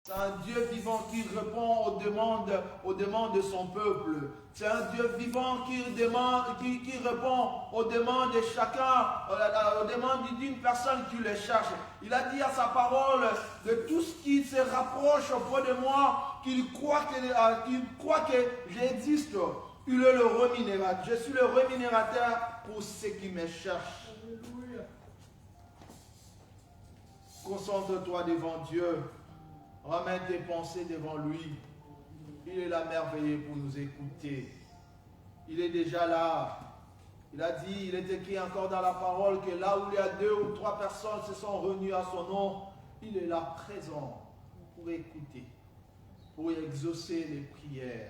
C'est un Dieu vivant qui répond aux demandes de son peuple. C'est un Dieu vivant qui répond aux demandes de chacun, aux demandes d'une personne qui le cherche. Il a dit à sa parole, de tout ce qui se rapproche auprès de moi, qu'il croit que j'existe. Il est le rémunérateur. Je suis le rémunérateur pour ceux qui me cherchent. Alléluia. Concentre-toi devant Dieu. Ramène tes pensées devant lui. Il est là merveilleux pour nous écouter. Il est déjà là. Il a dit, il est écrit encore dans la parole que là où il y a 2 ou 3 personnes se sont réunies à son nom, il est là présent pour écouter, pour exaucer les prières.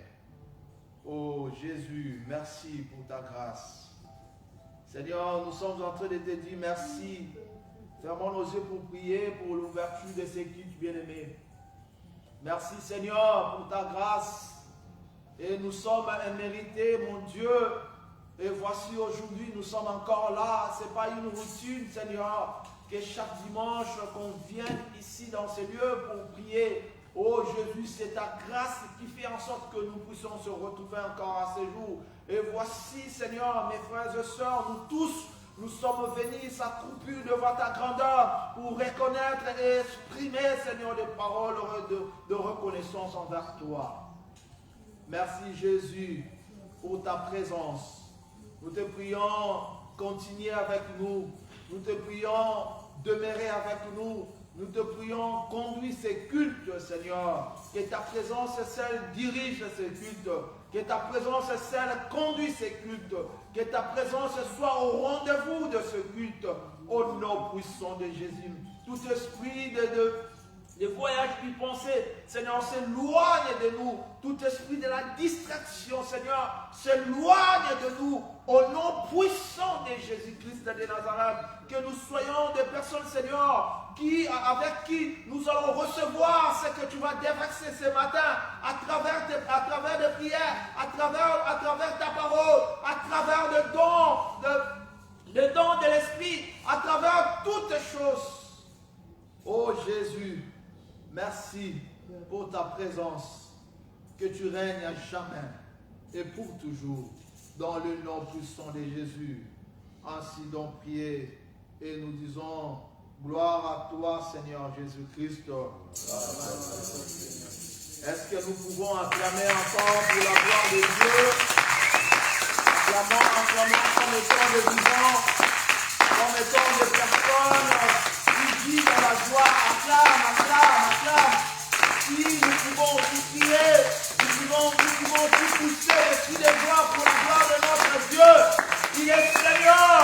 Oh Jésus, merci pour ta grâce. Seigneur, nous sommes en train de te dire merci. Fermons nos yeux pour prier pour l'ouverture de ces cultes bien-aimés. Merci Seigneur pour ta grâce. Et nous sommes immérités, mon Dieu. Et voici aujourd'hui, nous sommes encore là. Ce n'est pas une routine, Seigneur, que chaque dimanche qu'on vienne ici dans ces lieux pour prier. Oh Jésus, c'est ta grâce qui fait en sorte que nous puissions se retrouver encore à ce jour. Et voici, Seigneur, mes frères et sœurs, nous tous, nous sommes venus s'accroupir devant ta grandeur pour reconnaître et exprimer, Seigneur, des paroles de reconnaissance envers toi. Merci Jésus pour ta présence. Nous te prions, continue avec nous. Nous te prions, demeurer avec nous. Nous te prions, conduis ces cultes, Seigneur. Que ta présence, celle dirige ces cultes. Que ta présence, celle conduit ces cultes. Que ta présence soit au rendez-vous de ce culte. Au nom puissant de Jésus. Tout esprit de voyage puis pensée, Seigneur, s'éloigne de nous. Tout esprit de la distraction, Seigneur, s'éloigne de nous. Au nom puissant de Jésus-Christ de Nazareth, que nous soyons des personnes, Seigneur, avec qui nous allons recevoir ce que tu vas déverser ce matin à travers des prières, à travers ta parole, à travers le don de l'Esprit, à travers toutes choses. Oh Jésus, merci pour ta présence, que tu règnes à jamais et pour toujours, dans le nom puissant de Jésus. Ainsi donc priez et nous disons gloire à toi Seigneur Jésus-Christ. Est-ce que nous pouvons acclamer encore pour la gloire de Dieu? Acclamons comme étant des vivants, comme étant des personnes qui vivent dans la joie. Acclame. Si nous pouvons tout prier, nous pouvons tout pousser les cris de gloire pour la gloire de notre Dieu. Il est Seigneur,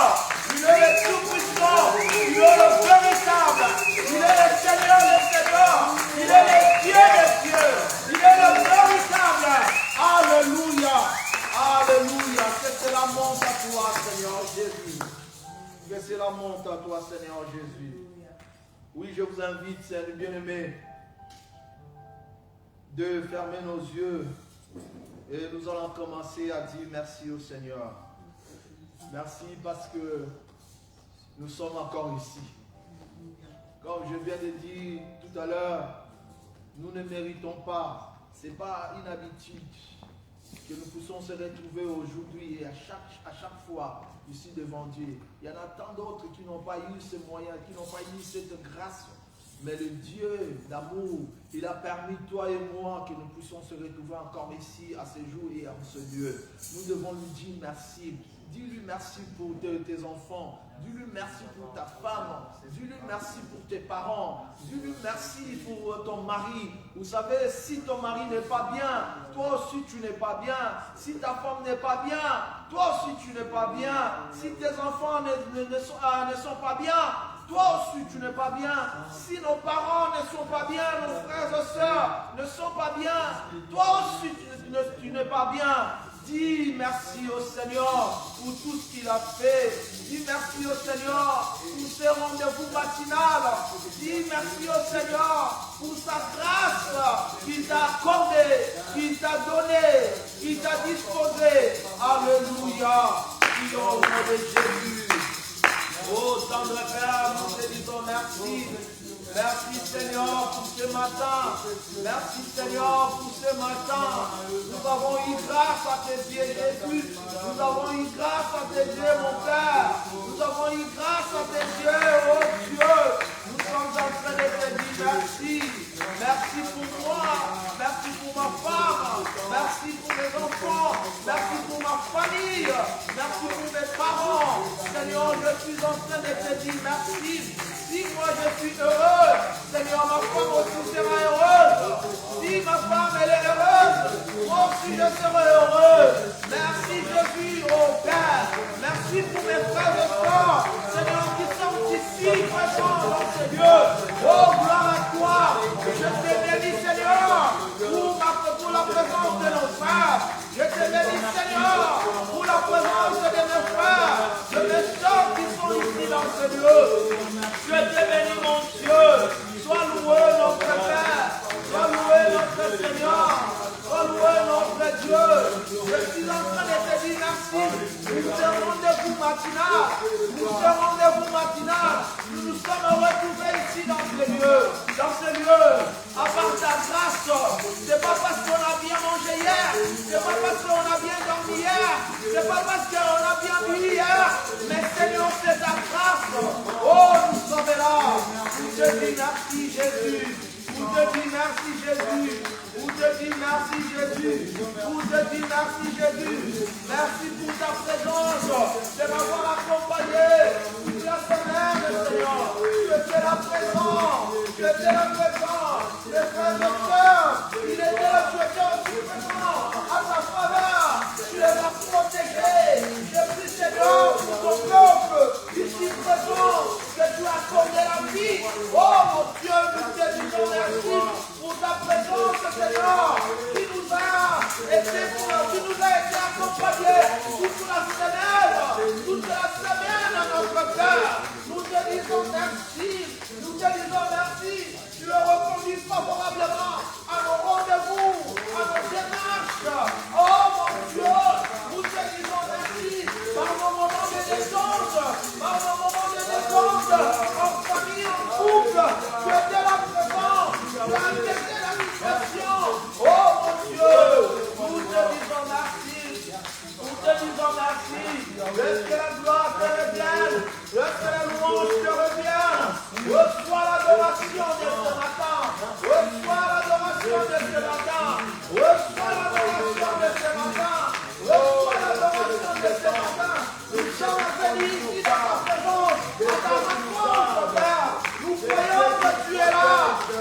il est le tout-puissant, il est le véritable, il est le Seigneur des seigneurs, il est le Dieu des dieux, il est le véritable. Alléluia, alléluia, que cela monte à toi Seigneur Jésus, que cela monte à toi Seigneur Jésus. Oui, je vous invite, Seigneur bien-aimé, de fermer nos yeux et nous allons commencer à dire merci au Seigneur. Merci parce que nous sommes encore ici. Comme je viens de dire tout à l'heure, nous ne méritons pas, ce n'est pas une habitude que nous puissions se retrouver aujourd'hui et à chaque fois ici devant Dieu. Il y en a tant d'autres qui n'ont pas eu ce moyen, qui n'ont pas eu cette grâce. Mais le Dieu d'amour, il a permis toi et moi que nous puissions se retrouver encore ici à ce jour et en ce lieu. Nous devons lui dire merci. Dis-lui merci pour tes enfants. Dis-lui merci pour ta femme. Dis-lui merci pour tes parents. Dis-lui merci pour ton mari. Vous savez, si ton mari n'est pas bien, toi aussi tu n'es pas bien. Si ta femme n'est pas bien, toi aussi tu n'es pas bien. Si tes enfants ne sont pas bien, toi aussi tu n'es pas bien. Si nos parents ne sont pas bien, nos frères et sœurs ne sont pas bien, toi aussi tu n'es pas bien. Dis merci au Seigneur pour tout ce qu'il a fait. Dis merci au Seigneur pour ses rendez-vous matinales. Dis merci au Seigneur pour sa grâce qu'il t'a accordée, qu'il t'a donnée, qu'il t'a disposée. Alléluia. Prions au nom de Jésus. Oh, tendre Père, nous te disons merci. Merci Seigneur pour ce matin. Merci Seigneur pour ce matin. Nous avons eu grâce à tes pieds, Jésus. Nous avons eu grâce à tes pieds, mon Père. Nous avons eu grâce à tes pieds, oh Dieu. Nous sommes en train de te dire merci. Merci pour moi. Merci pour ma femme. Merci pour mes enfants. Merci pour ma famille. Merci pour mes parents. Seigneur, je suis en train de te dire merci. Si moi je suis heureux, Seigneur, ma femme aussi sera heureuse. Si ma femme elle est heureuse, moi aussi je serai heureux. Merci Jésus, oh Père. Merci pour mes frères et sœurs, Seigneur, qui sont ici présents dans ce lieu. Oh, gloire à toi. Je te bénis, Seigneur, pour la présence de nos frères. Je te bénis, Seigneur, pour la présence de mes frères, de mes sœurs qui sont ici dans ce lieu. Je te bénis, mon Dieu. Sois loué, notre Père. Sois loué, notre Seigneur. Sois loué, notre Dieu. Je suis en train de te dire merci. Nous serons rendez-vous matinal. Nous serons rendez-vous matinal. Nous nous sommes retrouvés ici dans ce lieu. Dans ce lieu. À part ta grâce. C'est pas parce qu'on a bien mangé hier. C'est pas parce qu'on a bien dormi hier. C'est pas parce qu'on a bien bu hier. Mais Seigneur, c'est ta grâce. Oh, nous sommes là. Nous te dis merci, Jésus. Nous te dis merci, Jésus. Nous te dis merci, Jésus. Nous te dis merci, Jésus. Merci pour ta présence, de m'avoir accompagné toute la semaine, Seigneur. Tu étais là présent. Tu étais là présent. Les frères et sœurs, il était là, tu étais aussi présent. À ta faveur, tu les as protégés. Je prie, Seigneur, pour ton peuple, ici présent, que tu as accordé la vie. Oh mon Dieu, nous te disons merci pour ta présence, Seigneur, qui nous a été accompagné toute la semaine, notre Père. Nous te disons merci. Nous te disons merci. Tu le reconduis favorablement à nos rendez-vous, à nos démarches. Oh mon Dieu, nous te disons merci par nos moments de détente, en famille, en couple. Tu étais là présent, tu as accepté la mission. Oh mon Dieu, nous te disons merci. Nous te disons merci. Laisse que la gloire te revienne. Laisse que la louange te revienne. Reçois l'adoration de ce matin. Reçois l'adoration de ce matin. Reçois l'adoration de ce matin. Reçois l'adoration de ce matin. Nous sommes venus ici dans ta présence, à ta rencontre, Père. Nous croyons que tu es là.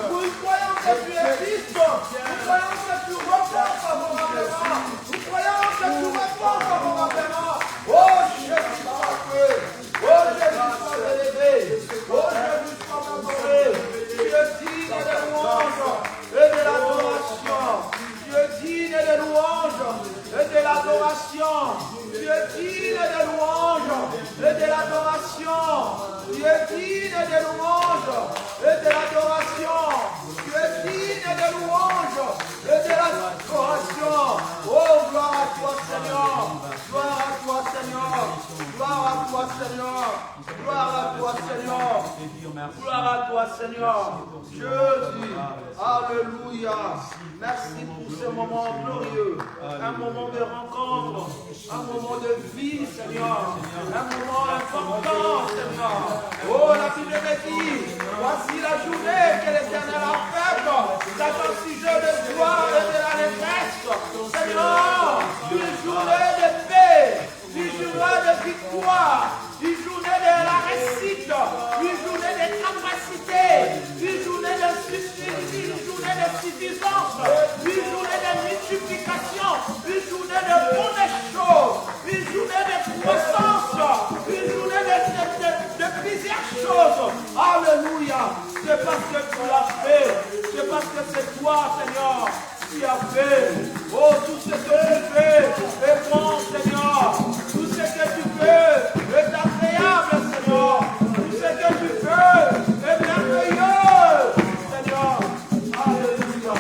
Nous croyons que tu existes. Nous croyons que tu réponds favorablement. Nous croyons que tu réponds favorablement. Oh Jésus, sois loué. Oh Jésus, sois élevé. Oh Jésus, sois adoré. Tu es digne de louange et de l'adoration. Tu es digne de louange et de l'adoration. Tu es digne de louange et de l'adoration. Tu es digne de louange et de l'adoration. Tu es digne de louange et de l'adoration. Oh, gloire à toi, Seigneur. Gloire à toi, Seigneur. Gloire à toi, Seigneur. Gloire à toi, Seigneur. Gloire à toi, Seigneur. Jésus. Alléluia. Merci pour ce moment glorieux. Un moment de rencontre. Un moment de vie, Seigneur. Un moment important, Seigneur. Oh, la Bible me dit, voici la journée que l'Éternel a faite. C'est un sujet de gloire et de l'allégresse. Seigneur, une journée de paix, une journée de victoire, une journée de la réussite, une journée de capacité, une journée de suffisance, une journée de multiplication, une journée de bonnes choses, une journée de croissance, une journée de plusieurs choses. Alléluia. C'est parce que tu l'as fait. C'est parce que c'est toi, Seigneur, qui as fait. Oh, tout ce que tu fais est bon, Seigneur. Tout ce que tu fais est agréable, Seigneur. Tout ce que tu fais est merveilleux, Seigneur. Alléluia. Alléluia.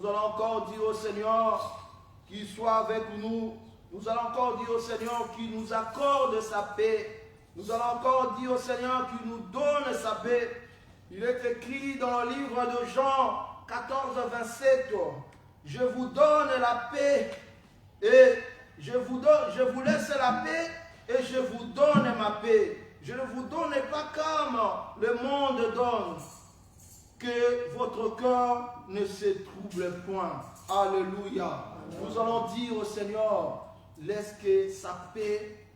allons encore dire au Seigneur qu'il soit avec nous. Nous allons encore dire au Seigneur qu'il nous accorde sa paix. Nous allons encore dire au Seigneur qu'il nous donne sa paix. Il est écrit dans le livre de Jean 14, 27. Je vous donne la paix et je vous laisse la paix et je vous donne ma paix. Je ne vous donne pas comme le monde donne. Que votre cœur ne se trouble point. Alléluia. Nous allons dire au Seigneur, laisse que sa paix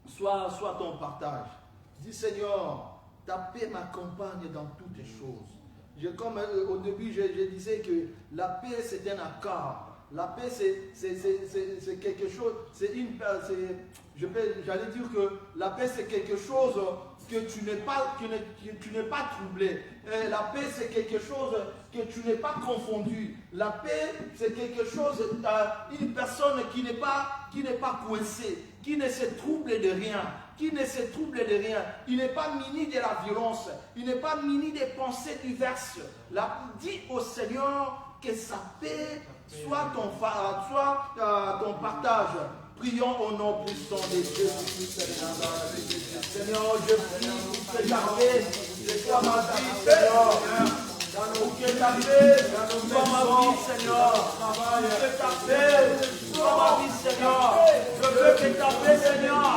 soit ton partage. Dis Seigneur, ta paix m'accompagne dans toutes les choses. Comme au début, je disais que la paix c'est un accord. La paix c'est quelque chose, j'allais dire que la paix c'est quelque chose que tu n'es pas troublé. La paix c'est quelque chose que tu n'es pas confondu. La paix c'est quelque chose, une personne qui n'est pas coincée, qui ne se trouble de rien. Il n'est pas muni de la violence, il n'est pas muni des pensées diverses. Dis au Seigneur que sa paix soit ton partage. Prions au nom puissant de Jésus-Christ. Seigneur, je prie que ta paix soit ma vie, Seigneur. Que ta paix soit ma vie, Seigneur. Que ta paix soit ma vie, Seigneur. Je veux que ta paix, Seigneur,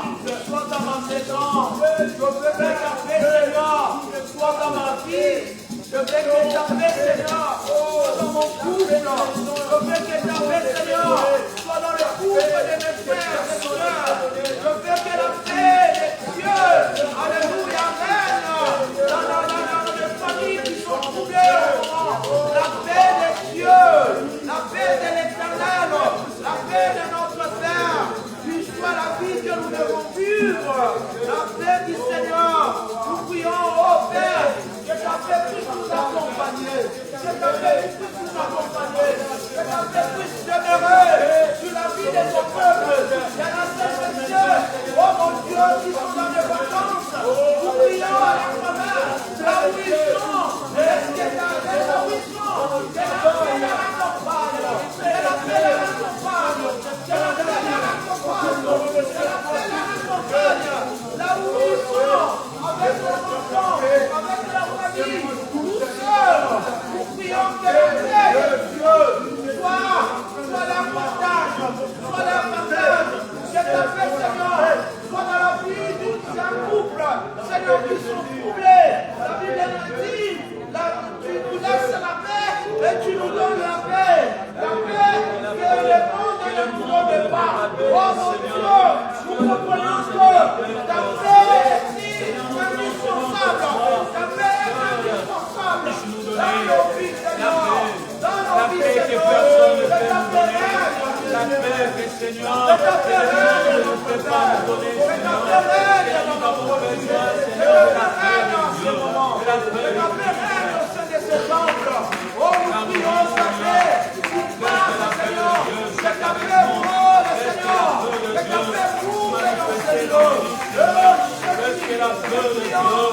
soit dans ma maison. Je veux que ta paix, Seigneur, soit dans ma vie. Je veux que ta paix, Seigneur, soit dans mon couple. Je veux que ta paix, Seigneur, soit dans le couple de mes frères et sœurs. Je veux que la paix de Dieu, alléluia, amen, dans les familles qui sont troublées, la paix de Dieu, la paix de l'Éternel, la paix de notre Père, puisse soit la vie que nous devons vivre, la paix du Seigneur. Nous prions au Père, que ta paix puisse nous accompagner, que ta paix puisse nous accompagner, que ta paix puisse demeurer sur la vie de ton peuple. Il y en a certains cieux, oh mon Dieu, qui sont dans les vacances. Nous prions à la première, là où ils sont, est-ce que ta paix là où ils sont, que la paix la accompagne, que la paix la accompagne, que la paix la accompagne, que la paix la accompagne, là où ils sont, avec leurs enfants, avec leur famille, nous seuls, nous prions que la paix de Dieu soit leur partage, soit leur partage, que ta paix, Seigneur, soit dans la vie d'un couple, Seigneur, qui sont troublés. La Bible nous dit, tu nous laisses la paix et tu nous donnes la paix. La paix que le monde ne nous donne pas. Oh mon Dieu, nous comprenons que ta paix est indispensable. Ta paix est indispensable dans nos vies, Seigneur. Dans nos vies, Seigneur. La paix que Seigneur, ne peut pas nous donner, Seigneur. Nous avons besoin, Seigneur, de la paix de Dieu. De la paix de Dieu. Oh, nous prions ta paix. Qu'il passe, Seigneur. Que ta paix roule, Seigneur. Que ta paix roule, Seigneur. Que la paix de Dieu, Seigneur,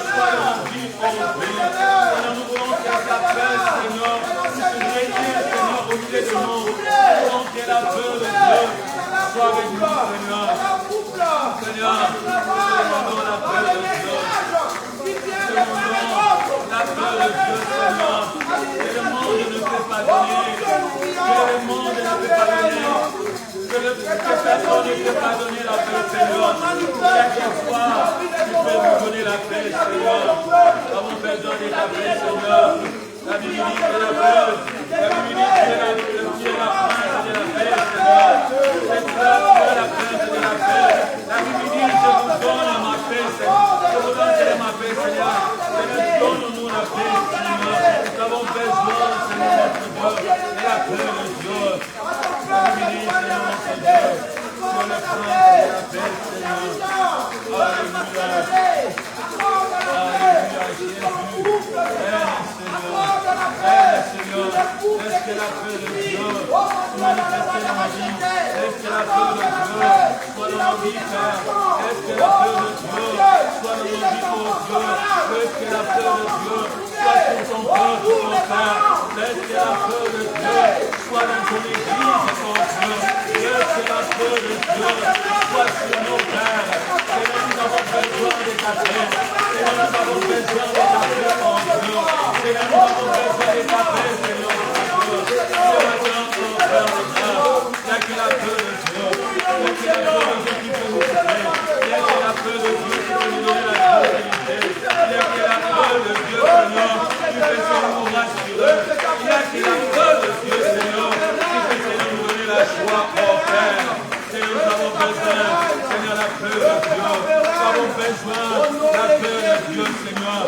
soit dans notre vie aujourd'hui. Seigneur, nous voulons que ta paix, Seigneur, puisse régner, Seigneur, au milieu de nous. Nous voulons que la paix de Dieu soit avec nous, Seigneur. Seigneur, nous demandons la paix de Dieu. Nous demandons la paix de Dieu, Seigneur. Que le monde ne peut pas donner. Que le monde ne peut pas donner. Que personne ne peut pas donner la paix, Seigneur. Chaque fois, tu peux nous donner la paix, Seigneur. Nous avons besoin de la paix, Seigneur. La Bible dit que la paix, la Bible dit que la prince de la paix, Seigneur. C'est la prince de la paix. La Bible dit, je vous donne ma paix, Seigneur. Je vous donne ma paix, Seigneur. Seigneur, donne-nous la paix, Seigneur. Nous avons besoin, Seigneur, notre Dieu, de la paix de Dieu. La Bible dit, Seigneur, notre Dieu, sur le prince de la paix, Seigneur. Alléluia. Alléluia, Jésus. Seigneur. Seigneur, est-ce de Dieu se manifester dans ma vie. Laisse que la paix de Dieu soit dans ma vie, Père. Laisse que la paix de Dieu soit dans nos vies, oh Dieu. Laisse que la paix de Dieu soit sur ton peuple, oh Père. Laisse que la paix de Dieu soit dans ton église, oh Dieu. Laisse que la paix de Dieu soit sur nos pères. Seigneur, nous avons besoin de ta paix. Seigneur, nous avons besoin de ta paix, oh Dieu. Seigneur, nous avons besoin de ta paix, Seigneur, oh Dieu. Ce matin, oh Père, il n'y a que la paix de Dieu. Il n'y a que la paix de Dieu qui peut nous sauver. Il n'y a que la paix de Dieu qui peut nous donner la tranquillité. Il n'y a que la paix de Dieu, Seigneur, qui peut nous rassurer. Il n'y a que la paix de Dieu, Seigneur, qui peut nous donner la joie, oh Père. Seigneur, nous avons besoin, Seigneur, la paix de Dieu. Nous avons besoin de la paix de Dieu, Seigneur.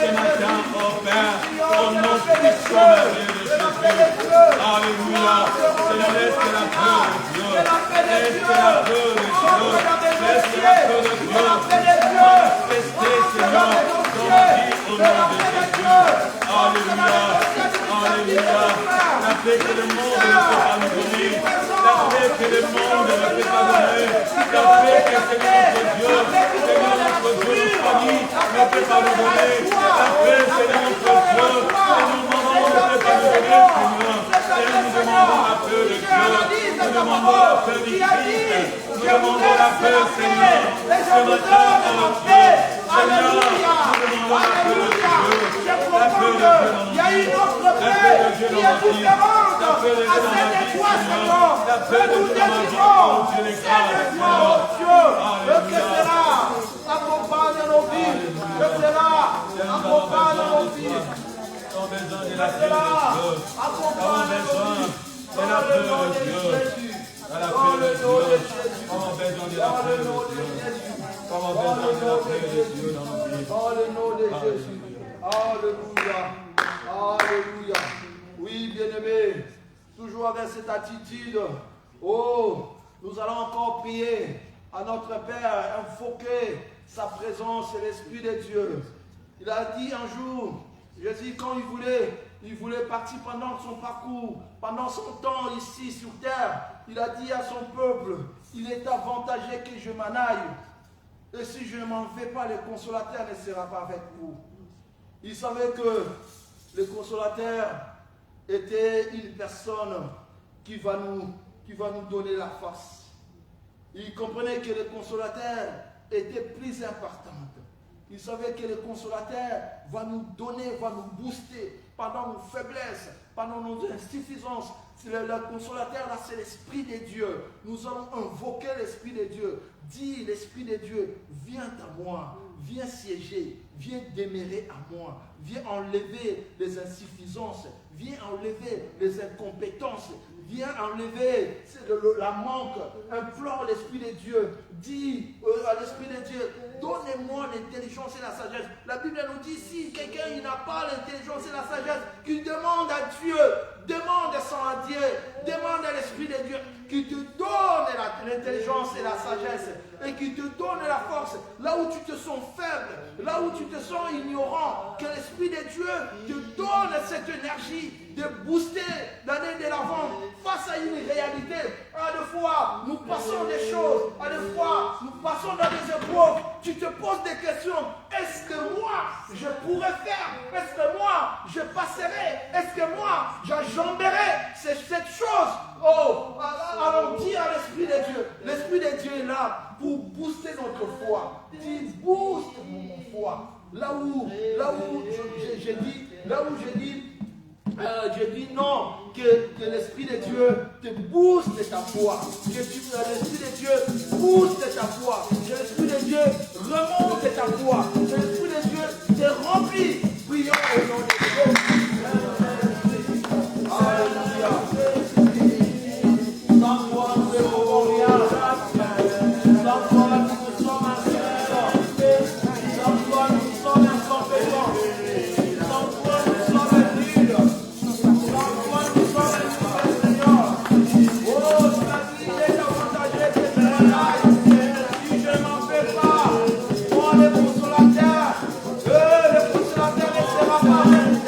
Ce matin, oh Père, au nom puissant de Jésus. Alléluia. Seigneur, laisse que la paix de Dieu. Laisse que la paix de Dieu. Laisse que la paix de Dieu manifester, Seigneur, dans ma vie, au nom de Jésus. Alléluia. Alléluia. La paix que le monde ne peut pas nous donner. La paix que le monde ne peut pas donner. La paix que Seigneur notre Dieu, Seigneur notre Dieu, notre famille ne peut pas nous donner. La paix, Seigneur notre Dieu, Seigneur maman ne peut pas nous donner, Seigneur. Seigneur, nous demandons la paix de Dieu. Nous demandons la paix du Christ. Nous demandons la paix, Seigneur. Ce matin, oh Dieu, Seigneur, nous demandons la paix de Dieu. La paix de Dieu dans nos vies. La paix de Dieu dans ma vie. La paix de Dieu dans ma vie, Seigneur. La paix de Dieu dans ma vie, oh Dieu les grâces, Seigneur. Alléluia. Accompagne nos vies. Que cela accompagne nos vies. Nous avons besoin de la paix de Dieu. Nous avons besoin de la paix de Dieu. De la paix de Dieu. Nous avons besoin de la paix de Dieu. Nous avons besoin de la paix de Dieu dans nos vies. Dans le nom de Jésus. Alléluia. Alléluia. Oui, bien-aimés, toujours avec cette attitude. Oh, nous allons encore prier à notre Père, invoquer sa présence et l'Esprit de Dieu. Il a dit un jour, Jésus, quand il voulait partir pendant son parcours, pendant son temps ici sur terre, il a dit à son peuple, il est avantagé que je m'en aille. Et si je ne m'en vais pas, le consolateur ne sera pas avec vous. Il savait que le consolateur était une personne qui va nous donner la force. Il comprenait que le consolateur était plus important. Il savait que le consolateur va nous donner, va nous booster pendant nos faiblesses, pendant nos insuffisances. Le consolateur, là, c'est l'Esprit de Dieu. Nous allons invoquer l'Esprit de Dieu. Dis, l'Esprit de Dieu, viens à moi, viens siéger, viens demeurer à moi, viens enlever les insuffisances, viens enlever les incompétences, viens enlever la manque. Implore l'Esprit de Dieu. Dis à l'Esprit de Dieu, donnez-moi l'intelligence et la sagesse. La Bible nous dit, si quelqu'un n'a pas l'intelligence et la sagesse, qu'il demande à Dieu, demande à Dieu, demande à l'Esprit de Dieu, qui te donne l'intelligence et la sagesse, et qui te donne la force, là où tu te sens faible, là où tu te sens ignorant, que l'Esprit de Dieu te donne cette énergie de booster, d'aller de l'avant face à une réalité. À des fois, nous passons des choses, à des fois, nous passons dans des épreuves. Tu te poses des questions. Est-ce que moi, je pourrais faire? Est-ce que moi, je passerai? Est-ce que moi, j'enjamberai cette chose? Oh, allons dire à l'Esprit de Dieu. L'Esprit de Dieu est là pour booster notre foi. Dis, booste mon foi. Là où j'ai dit non, que l'Esprit de Dieu te booste ta foi. Que l'Esprit de Dieu booste ta foi. Que l'Esprit de Dieu remonte ta foi. Que l'Esprit de Dieu te remplit. Prions au nom de Dieu. Alléluia. Sans toi, nous ne pouvons rien. Sans toi, nous sommes insuffisants. Sans toi, nous sommes incompétents. Sans toi, nous sommes nuls. Sans toi, nous sommes insuffisants, Seigneur. Oh, tu as dit, il est avantagé que je m'en aille. Si je n'en fais pas, moi, le consolateur ne sera pas avec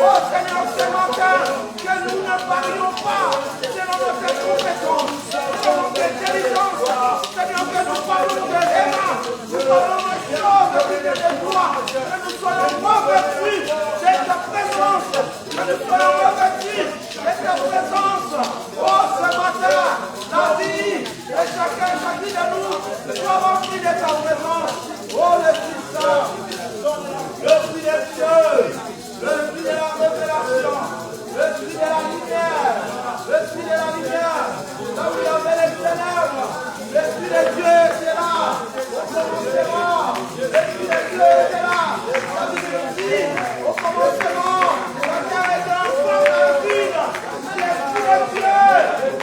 Oh Seigneur, ce matin, que nous ne parlions pas selon notre compétence, selon notre intelligence. Seigneur, que nous parlons de Réma, nous parlons de choses qui viennent de toi, que nous soyons revêtus de ta présence, que nous soyons revêtus de ta présence. Oh, ce matin, la vie de chacun, chacune de nous soit remplie de ta présence. Oh, l'Esprit Saint, l'Esprit des cieux, l'Esprit de la révélation, l'Esprit de la lumière, l'Esprit de la lumière, là où il y avait les ténèbres, l'Esprit de Dieu était là, au commencement, l'Esprit de Dieu était là, la Bible dit, au commencement, la terre était en forme de vide, mais l'Esprit de Dieu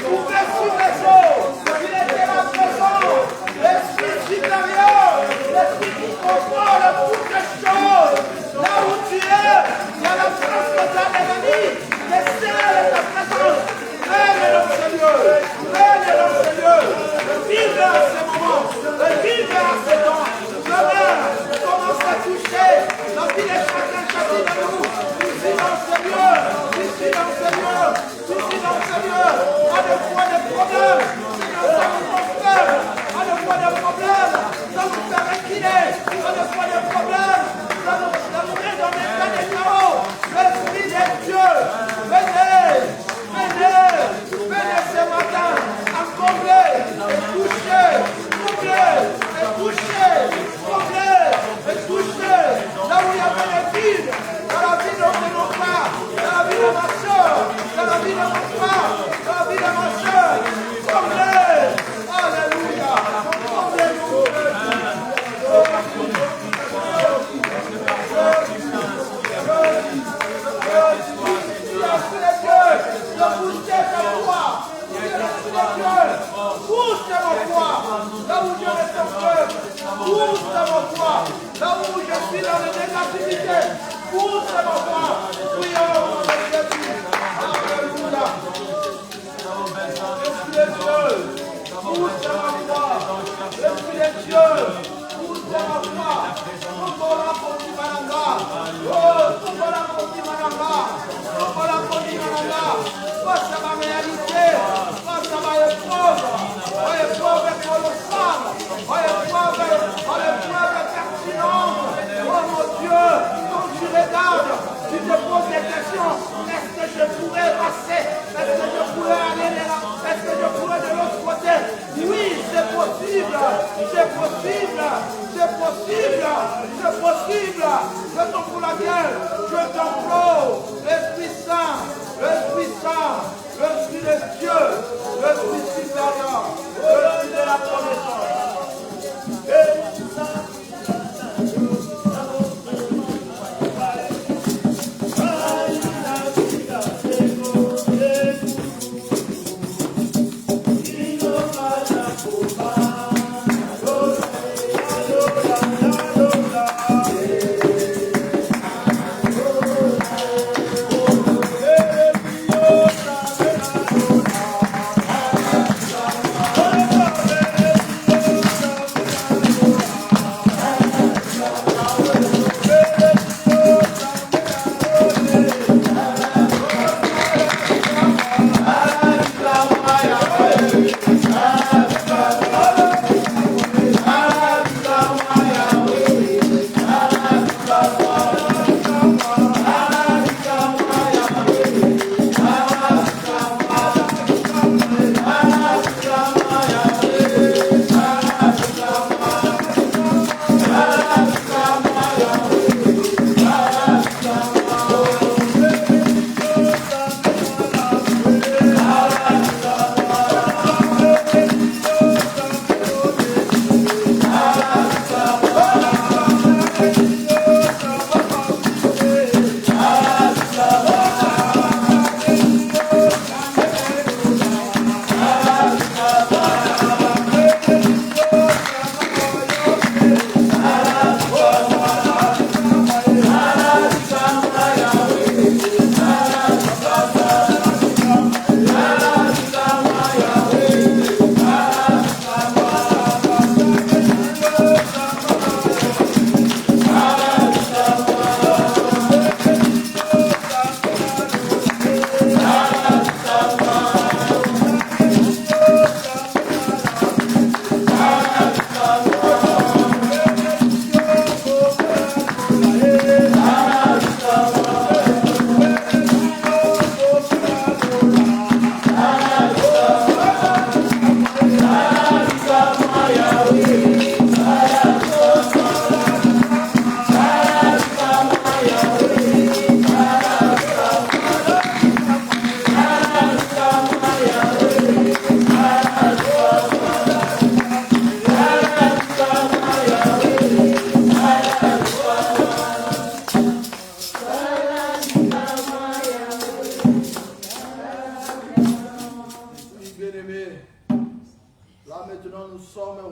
pouvait sur les eaux, il était la présence, l'Esprit supérieur, l'Esprit qui contrôle toutes les choses, là où tu es, il y a la trace de ta ennemi, les scellés de ta présence. Règne dans ce lieu, règne dans ce lieu, vive à ce moment, vive à ce temps. Demain, commence à toucher la vie de chacun, chacune de nous. Ici dans ce lieu, ici dans ce lieu, ici dans ce lieu. À de fois des problèmes, Seigneur, ça nous confère. À de fois des problèmes, ça nous fait réquiner. À de fois des problèmes, ça nous met dans des cas de chaos. L'Esprit de Dieu, venez. Venez ce matin à combler et toucher, là où il y avait des vides, dans la vie de nos frères, dans la vie de ma soeur, dans la vie de mon frère, dans la vie de ma soeur, comblez, alléluia, comblez-nous. Pousse mon foi, là où je reste en peur, pousse mon foi, là où je suis dans la négativité, pousse mon foi, prions au nom de Jésus, alléluia. L'Esprit de Dieu, pousse ma foi, l'Esprit de Dieu, pousse ma foi, Tombola Pontimananga, oh, Tombola Pontimananga, Tombola Pontimananga, face à ma réalité, face à ma épreuve, colossale, épreuve pertinente, oh mon Dieu, quand tu regardes, tu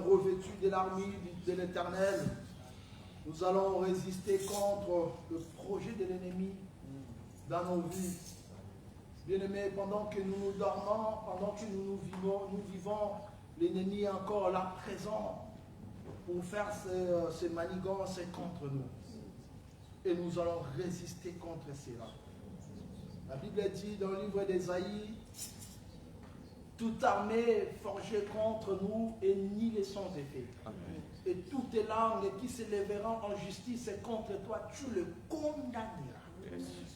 revêtus de l'armure de l'Éternel, nous allons résister contre le projet de l'ennemi dans nos vies. Bien-aimés, pendant que nous nous dormons, pendant que nous vivons, l'ennemi est encore là présent pour faire ses manigances contre nous. Et nous allons résister contre cela. La Bible dit dans le livre d'Ésaïe, toute armée forgée contre nous est nihilée sans effet. Et toutes les langues qui se lèveront en justice contre toi, tu le condamneras.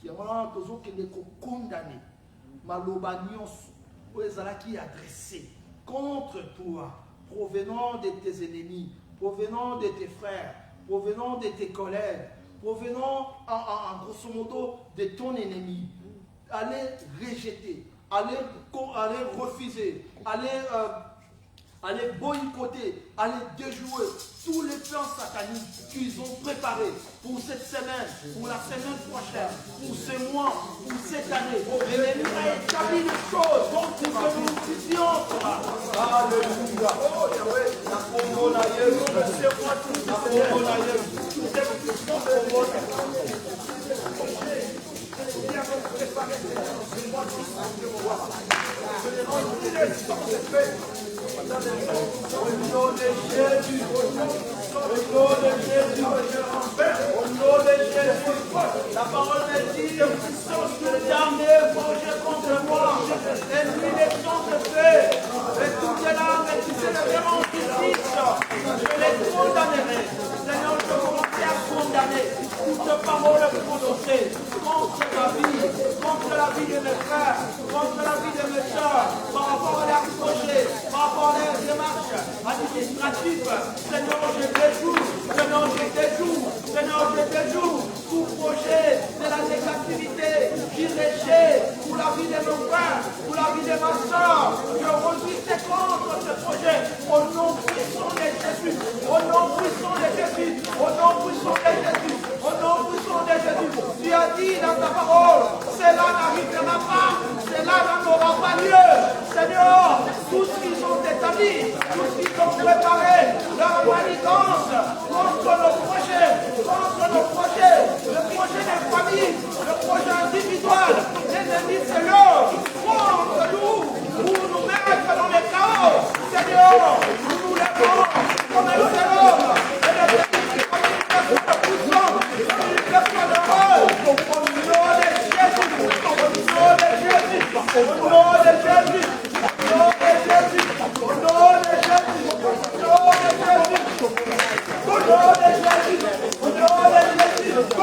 Il y a vraiment des gens qui les condamnent. Maloba nyonso, où qui est adressé contre toi, provenant de tes ennemis, provenant de tes frères, provenant de tes collègues, provenant en grosso modo de ton ennemi. Allez rejeter, allez refuser, allez boycotter, allez déjouer tous les plans sataniques qu'ils ont préparés pour cette semaine, pour la semaine prochaine, pour ce mois, pour cette année. L'ennemi a établi les choses pour que nous puissions. Alléluia. Au nom de Jésus, la parole me dit de puissance que l'armée forgée contre moi, l'ennemi des champs de feu, et toutes les larmes qui se lèveront en justice, je les condamnerai. Seigneur, je commence à condamner toute parole prononcée contre la vie de mes frères, contre la vie de mes soeurs, par rapport à leurs projets, par rapport à leurs démarches administratives. Seigneur, je déjoue, Seigneur, je déjoue, Seigneur, je déjoue tout projet de la négativité qui rejette pour la vie de mon frère, pour la vie de ma soeur. Je résiste contre ce projet au nom puissant de Jésus, au nom puissant de Jésus, au nom puissant de Jésus, au nom puissant de Jésus. Tu as dit dans ta parole, cela n'arrivera pas, cela n'aura pas lieu. Seigneur, tout ce qu'ils ont établi, tout ce qu'ils ont préparé, leur manigance contre nos projets, le projet des familles, le projet individuel, l'ennemi Seigneur, contre nous, pour nous mettre dans les chaos. Seigneur, nous nous lèvons comme un seul homme, et le Seigneur comme une puissant, comme une personne heureuse, au nom de Jésus, au nom de Jésus, au nom de Jésus, au nom de Jésus, au nom de Jésus, au nom de Jésus, au nom de Jésus, au nom de Jésus, au nom de Jésus, au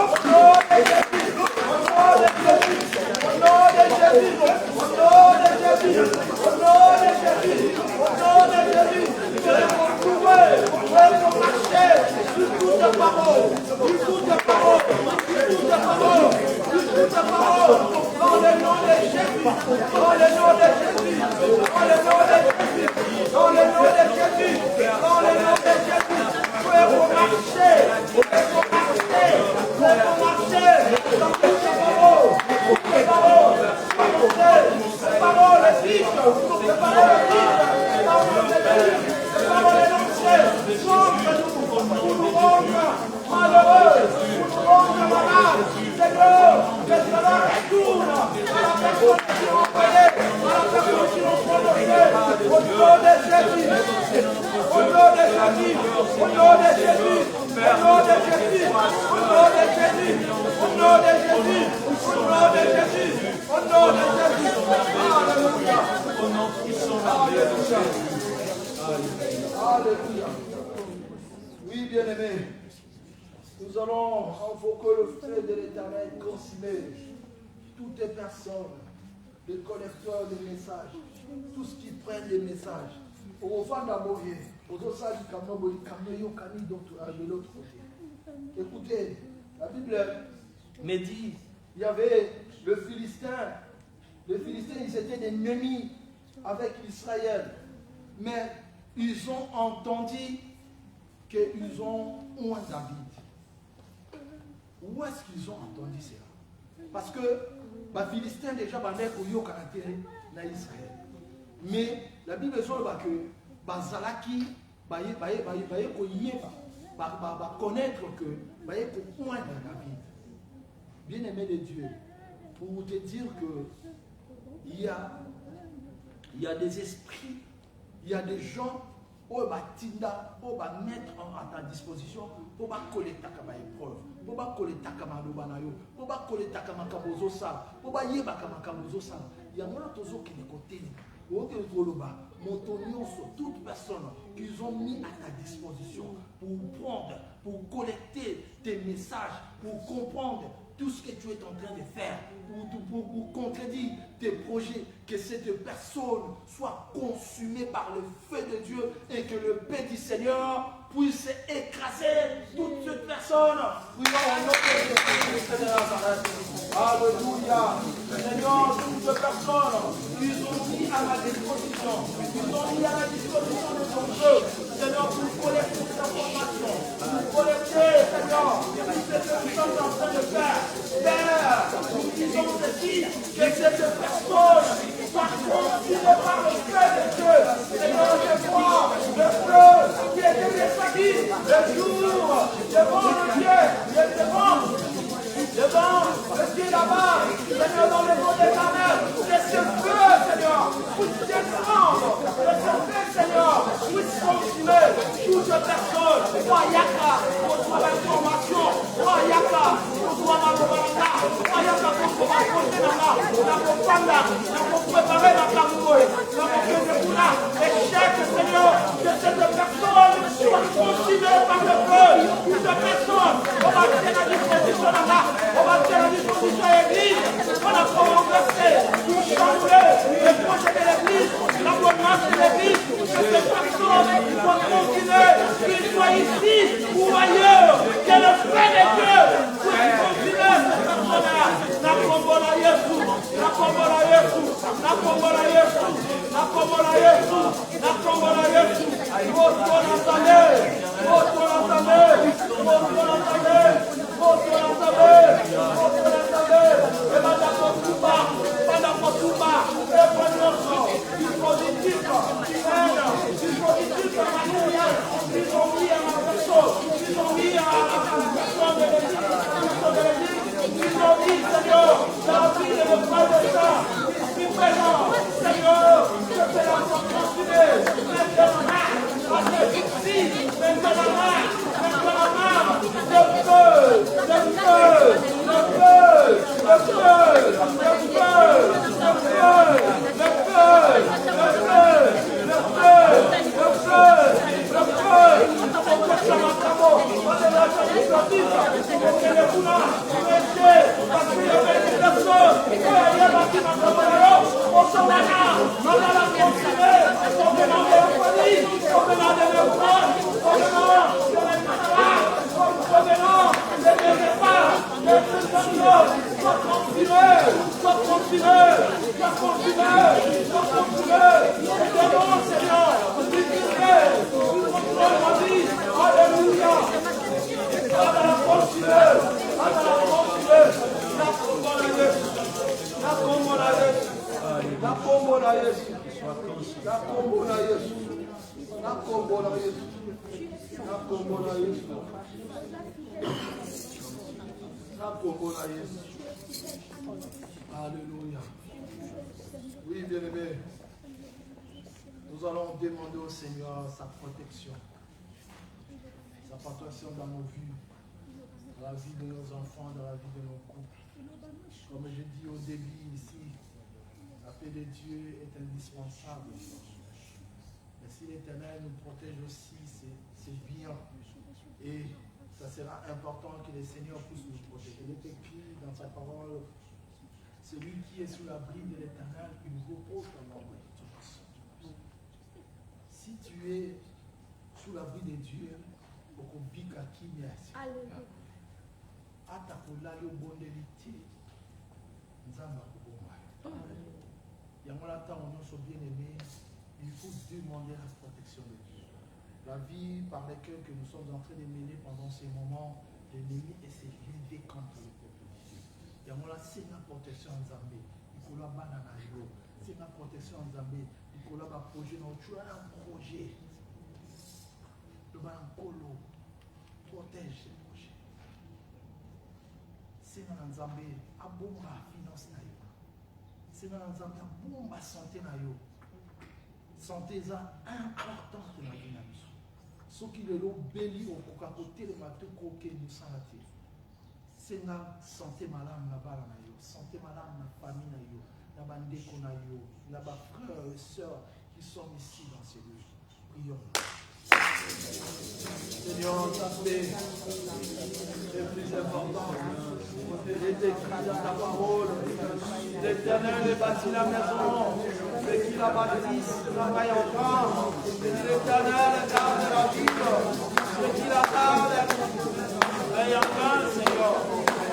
nom de Jésus, au nom de Jésus, au nom de Jésus, au nom de Jésus, au nom de Jésus, je vais retrouver, pour marcher sur toute parole, sur toute parole, sur toute parole, sur toute parole, dans le nom de Jésus, dans le nom de Jésus, dans le nom de Jésus, dans le nom de Jésus, dans le nom de Jésus, je vais marcher, je vais marcher, je vais marcher dans toute parole, toutes paroles, ces paroles dites, ces paroles dites, ces paroles énoncées, contre nous, pour nous rendre malheureux, pour nous rendre malades. Seigneur, que cela retourne à la personne qui l'a envoyé, à la personne qui l'a prononcé, au nom de Jésus, au nom de Jésus, au nom de Jésus, au nom de Jésus, au nom de Jésus, au nom de Jésus, au nom de Jésus, au nom de Jésus. Alléluia. Au nom puissant de Jésus. Alléluia. Oui, bien-aimés, nous allons invoquer le feu de l'Éternel consumé. Toutes les personnes, les collecteurs de messages, tous ceux qui prennent les messages, au fond d'abord, aux autres, de l'autre côté. Écoutez, la Bible me dit, il y avait le Philistin. Les Philistins, ils étaient des ennemis avec Israël. Mais ils ont entendu qu'ils ont un David. Où est-ce qu'ils ont entendu cela? Parce que les Philistins déjà ont caractère dans Israël. Mais la Bible dit que Bazalaki connaître que point David. Bien-aimé de Dieu, pour te dire que il y a des esprits, il y a des gens qui vont mettre à ta disposition pour collecter ta épreuve, pour collecter ta malobanayo, pour collecter ta makabozo ça, pour yeba ta makabozo ça. Il y a moins de choses qui sont côté. Toute personne qu'ils ont mis à ta disposition pour prendre, pour collecter tes messages, pour comprendre tout ce que tu es en train de faire, pour contredire tes projets, que cette personne soit consumée par le feu de Dieu et que le paix du Seigneur puisse écraser toute cette personne. Alléluia. Seigneur, toutes les personnes, ils ont mis à ma disposition, ils ont mis à la disposition de ton feu, Seigneur, pour collecter cette information, pour collecter, Seigneur, tout ce que nous sommes en train de faire. Père, nous disons ceci, que cette personne soit consumée par le feu de Dieu. Seigneur, je vois le feu qui est descendu le jour devant le Dieu, devant le Dieu là-bas, Seigneur, dans le monde éternel, que ce feu, Seigneur, puisse descendre, que ce feu, Seigneur, puisse consumer toute personne. Yaka, pour toi l'information, Yaka, pour toi ma Yaka, pour toi ma Kosenana, pour préparer la Kamoue, la Kosenana, et chaque Seigneur, que cette personne soit consumée par le feu, cette personne, on va faire la disposition là-bas. On va faire la disposition à l'église, on a progressé pour changer le projet de l'église, la gouvernance de l'église, que ces personnes soient continuées, qu'ils soient ici ou ailleurs, que le feu de Dieu puisse continuer cette personne-là. La combola Yesu, la combola Yesu, la combola Yesu, la combola Yesu, la combola Yesu, votre l'entendez, votre l'entendez, votre l'entendez, votre l'entendez. Alléluia. Oui, bien-aimé, nous allons demander au Seigneur sa protection dans nos vies, dans la vie de nos enfants, dans la vie de nos couples. Comme je dis au début ici, la paix de Dieu est indispensable. Mais si l'Éternel nous protège aussi, c'est bien. Et ça sera important que le Seigneur puisse nous protéger. Il est écrit dans sa parole, celui qui est sous l'abri de l'Éternel, il repose dans l'ombre de Dieu. Si tu es sous l'abri de Dieu, okobika kimia. Ata kolali obondeliti nzamba koboma. Yangola tant on sont bien aimés, il faut demander la protection de Dieu. La vie par laquelle que nous sommes en train de mener pendant ces moments, l'ennemi essaie de lutter contre le peuple de Dieu. Yangola c'est la protection en Zambie. Ikola banana yo, c'est la protection en Zambie. Ikola ba projet, tu as un projet. Protège ses projets. Seigneur Nzambe, abomba finance na yo. Seigneur Nzambe, abomba santé na yo. Santé est importante dans la vie na biso. Ce qui est l'eau béli au côté de ma tout coquet nous sans la terre. Seigneur, santé malade na bala na yo, santé malade na famille na yo, na bandeko na yo, na ba frères et sœurs qui sont ici dans ces lieux. Prions. Seigneur, ta paix est plus importante. Il est écrit dans ta parole. L'Éternel est bâti la maison, mais qui la bâtisse travaille encore. L'Éternel garde la ville, mais qui la garde veille encore, Seigneur.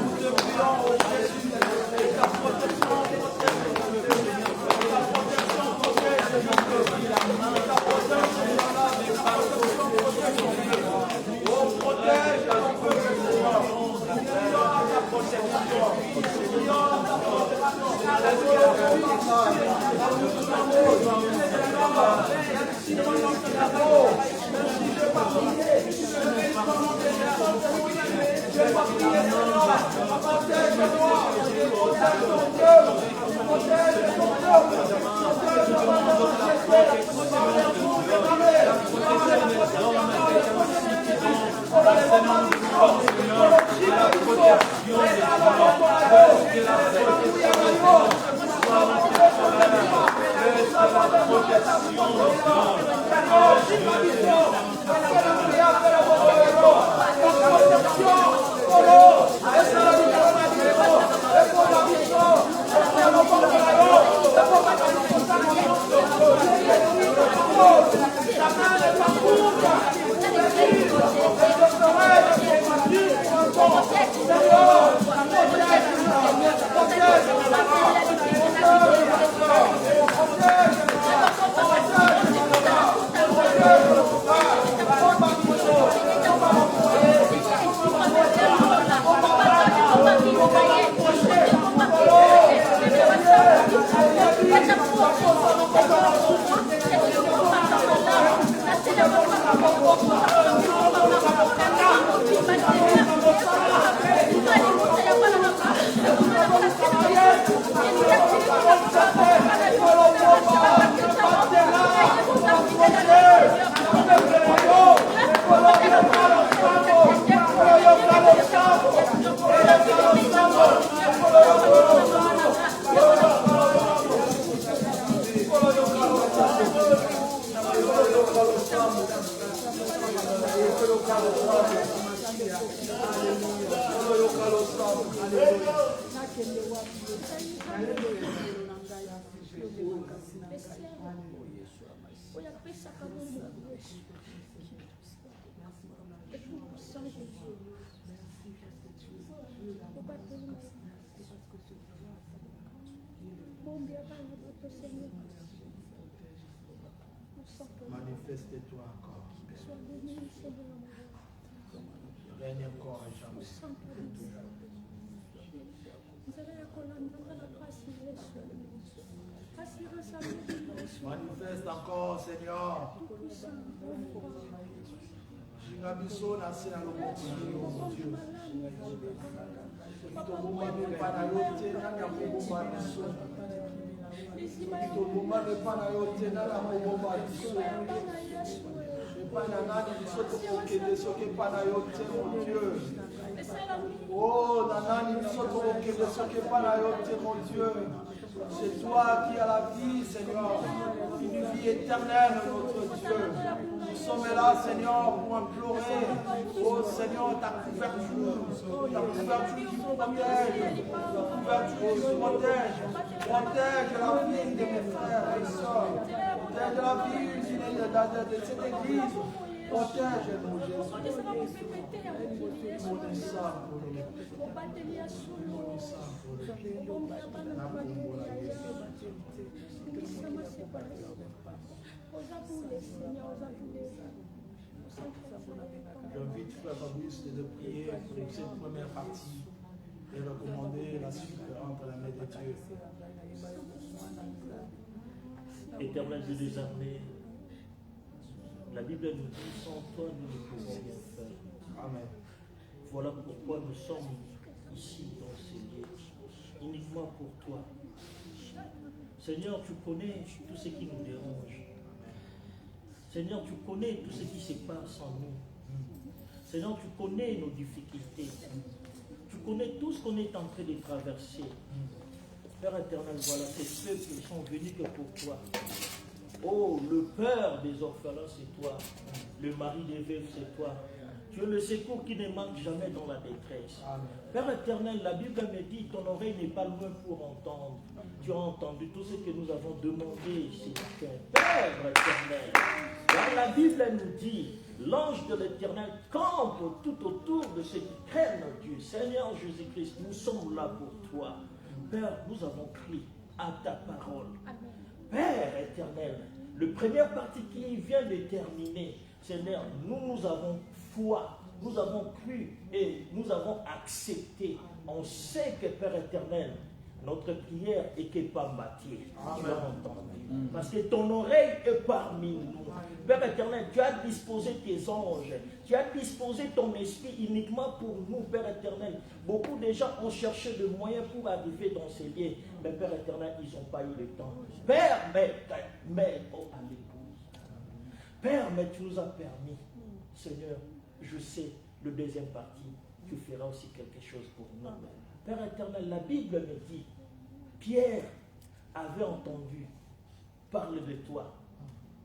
Nous te prions au Jésus et ta protection protège. Ta protection protège notre vie. Ta protection on protège la protection. Manifeste-toi encore. Règne encore et jamais. Manifeste encore, Seigneur. Jingabiso na sina loboko mon Dieu. Tobomba mepa na yo te nanga kobomba biso. Tobomba mepa na yo te nanga kobomba biso. Epai na nani biso tokokende soki epai na yo te mon Dieu. Oh, na nani biso tokokende soki epai na yo te mon Dieu. C'est toi qui as la vie, Seigneur, une vie éternelle, notre Dieu. Nous sommes là, Seigneur, pour implorer, oh Seigneur, ta couverture qui protège, ta couverture qui protège la vie de mes frères et sœurs, protège la vie de cette église, protège-nous, Jésus. J'invite Frère Fabrice de prier pour cette première partie et recommander la suite entre la main de Dieu. Éternel Dieu des armées, La Bible nous dit, sans toi, nous ne pouvons rien faire. Amen. Voilà pourquoi nous sommes ici dans ces lieux, uniquement pour toi. Seigneur, tu connais tout ce qui nous dérange. Seigneur, tu connais tout ce qui se passe en nous. Seigneur, tu connais nos difficultés. Tu connais tout ce qu'on est en train de traverser. Père éternel, voilà, ces peuples sont venus que pour toi. Oh, le père des orphelins, c'est toi. Le mari des veuves, c'est toi. Tu es le secours qui ne manque jamais dans la détresse. Amen. Père éternel, la Bible me dit, ton oreille n'est pas loin pour entendre. Tu as entendu tout ce que nous avons demandé, Seigneur. Père éternel, car la Bible nous dit, l'ange de l'Éternel campe tout autour de ceux qui craignent Dieu. Seigneur Jésus-Christ, nous sommes là pour toi. Père, nous avons crié à ta parole. Père éternel, le première partie qui vient de terminer, Seigneur, nous avons foi, nous avons cru et nous avons accepté. On sait que Père éternel, notre prière est que par Matthieu. Tu as entendu. Parce que ton oreille est parmi nous. Père éternel, tu as disposé tes anges. Tu as disposé ton esprit uniquement pour nous, Père éternel. Beaucoup de gens ont cherché des moyens pour arriver dans ces lieux. Mais Père éternel, ils n'ont pas eu le temps. Père, mais, oh, alléluia. Père, mais tu nous as permis. Seigneur, je sais, le deuxième partie, tu feras aussi quelque chose pour nous. Père éternel, la Bible me dit, Pierre avait entendu parler de toi.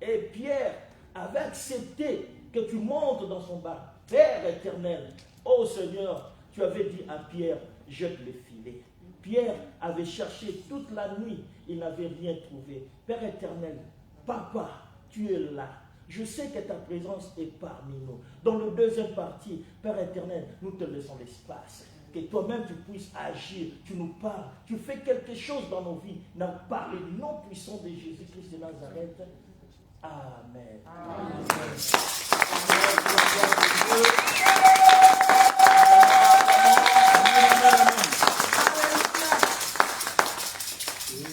Et Pierre avait accepté que tu montes dans son bar. Père éternel, oh Seigneur, tu avais dit à Pierre, jette le filet. Pierre avait cherché toute la nuit, il n'avait rien trouvé. Père éternel, Papa, tu es là. Je sais que ta présence est parmi nous. Dans le deuxième partie, Père éternel, nous te laissons l'espace. Que toi-même tu puisses agir, tu nous parles, tu fais quelque chose dans nos vies. Par le nom puissant de Jésus-Christ de Nazareth. Amen. Amen.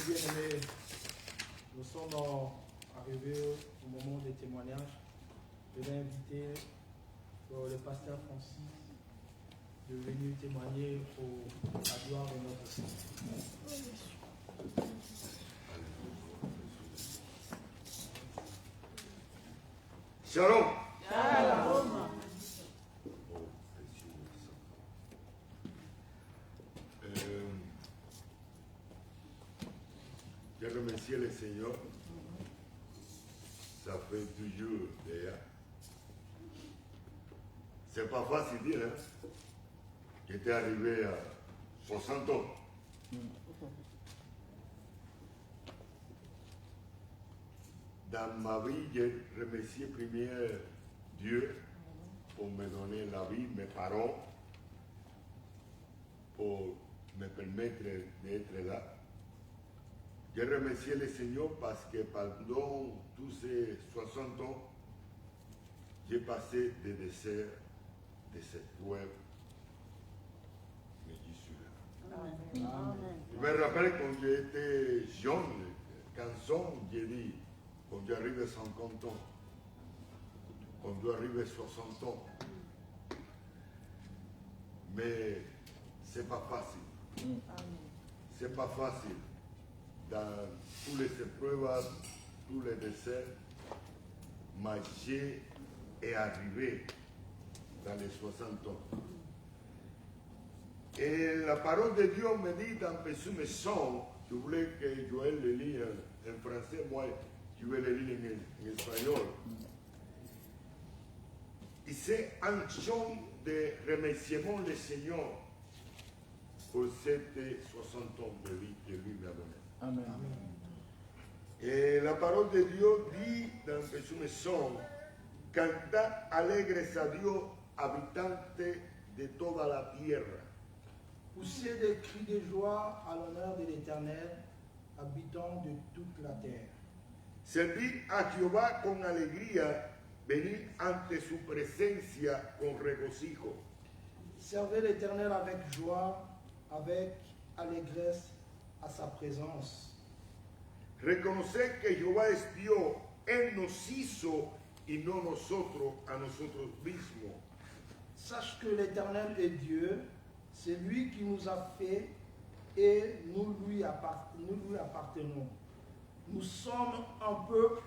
Bien-aimés, nous sommes arrivés au moment des témoignages. Je vais inviter le pasteur Francis de venir témoigner à la gloire de notre Seigneur. Shalom. Shalom. Je remercie le Seigneur. Ça fait toujours déjà. C'est pas facile, hein. J'étais arrivé à 60 ans. Dans ma vie, j'ai remercié premier Dieu pour me donner la vie, mes parents, pour me permettre d'être là. J'ai remercié le Seigneur parce que pendant tous ces 60 ans, j'ai passé des déserts de cette web. Mais je suis là. Amen. Je me rappelle quand j'étais jeune, 15 ans, j'ai dit, quand j'arrive à 50 ans, quand j'arrive à 60 ans. Mais c'est pas facile. C'est pas facile. Dans tous les épreuves, tous les décès, marcher est arrivé dans les 60 ans. Et la parole de Dieu me dit dans Psaume 100, je voulais que Joël le lise en français, moi je vais le lire en espagnol. Et c'est un chant de remerciement le Seigneur pour cette 60 ans de vie que lui m'a donné. Amen. Et la parole de Dieu dit dans Psaume 100, cantad alegres a Dios, habitantes de toda la tierra. Poussez des cris de joie à l'honneur de l'Éternel, habitants de toute la terre. Servir a Jehová con alegría, venir ante su presencia con regocijo. Servez l'Éternel avec joie, avec allégresse à sa présence. Reconocer que Jehová es Dios, Él nos hizo y no nosotros a nosotros mismos. Sache que l'Éternel est Dieu, c'est lui qui nous a fait et nous lui appartenons. Nous sommes un peuple,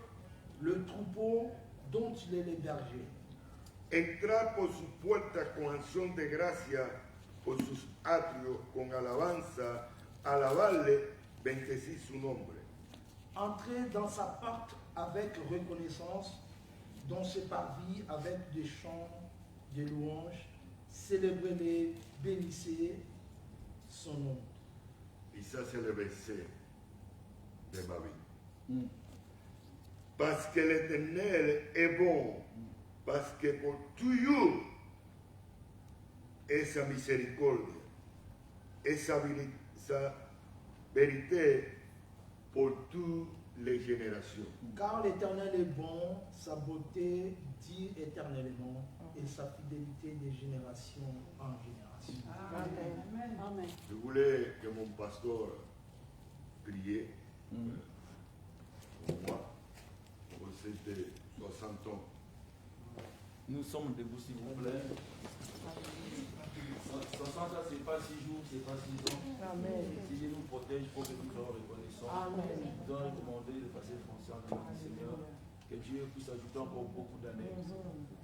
le troupeau dont il est le berger. Entrar por su puerta con acción de gracia, por sus atrios con alabanza, alabarle, bendecir su nombre. Entrez dans sa porte avec reconnaissance, dans ses parvis avec des chants, des louanges, célébrez-les, bénissez son nom. Y ça, c'est le verset de ma vie. Parce que l'Éternel est bon, parce que pour toujours est sa miséricorde, et sa vérité pour toutes les générations. Car l'Éternel est bon, sa beauté dit éternellement, et sa fidélité des générations en génération. Amen. Amen. Je voulais que mon pasteur prie pour moi, pour ces 60 ans. Nous sommes debout, s'il vous plaît. 60 ans, ce n'est pas 6 jours, ce n'est pas 6 ans. Amen. Si Dieu nous protège, il faut que nous soyons reconnaissants. Amen. Nous avons recommandé de passer français en nom du Seigneur. Que Dieu puisse ajouter encore beaucoup d'années.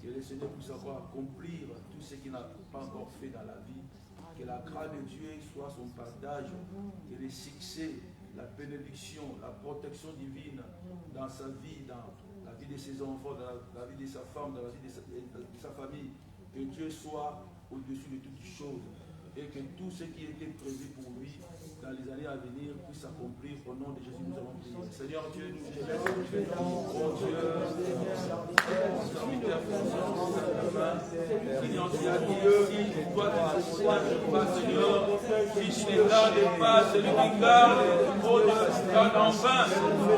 Que le Seigneur puisse encore accomplir tout ce qu'il n'a pas encore fait dans la vie. Que la grâce de Dieu soit son partage. Que les succès, la bénédiction, la protection divine dans sa vie, dans la vie de ses enfants, dans la vie de sa femme, dans la vie de sa famille. Que Dieu soit au-dessus de toutes choses. Et que tout ce qui était prévu pour lui dans les années à venir puisse s'accomplir au nom de Jésus. Nous avons prié. Seigneur Dieu, nous te remercions. Oh Dieu, serviteur, Seigneur Dieu, toi tu sois pas, Seieur, si tu es là, n'est pas celui qui garde, oh Dieu, garde en vain.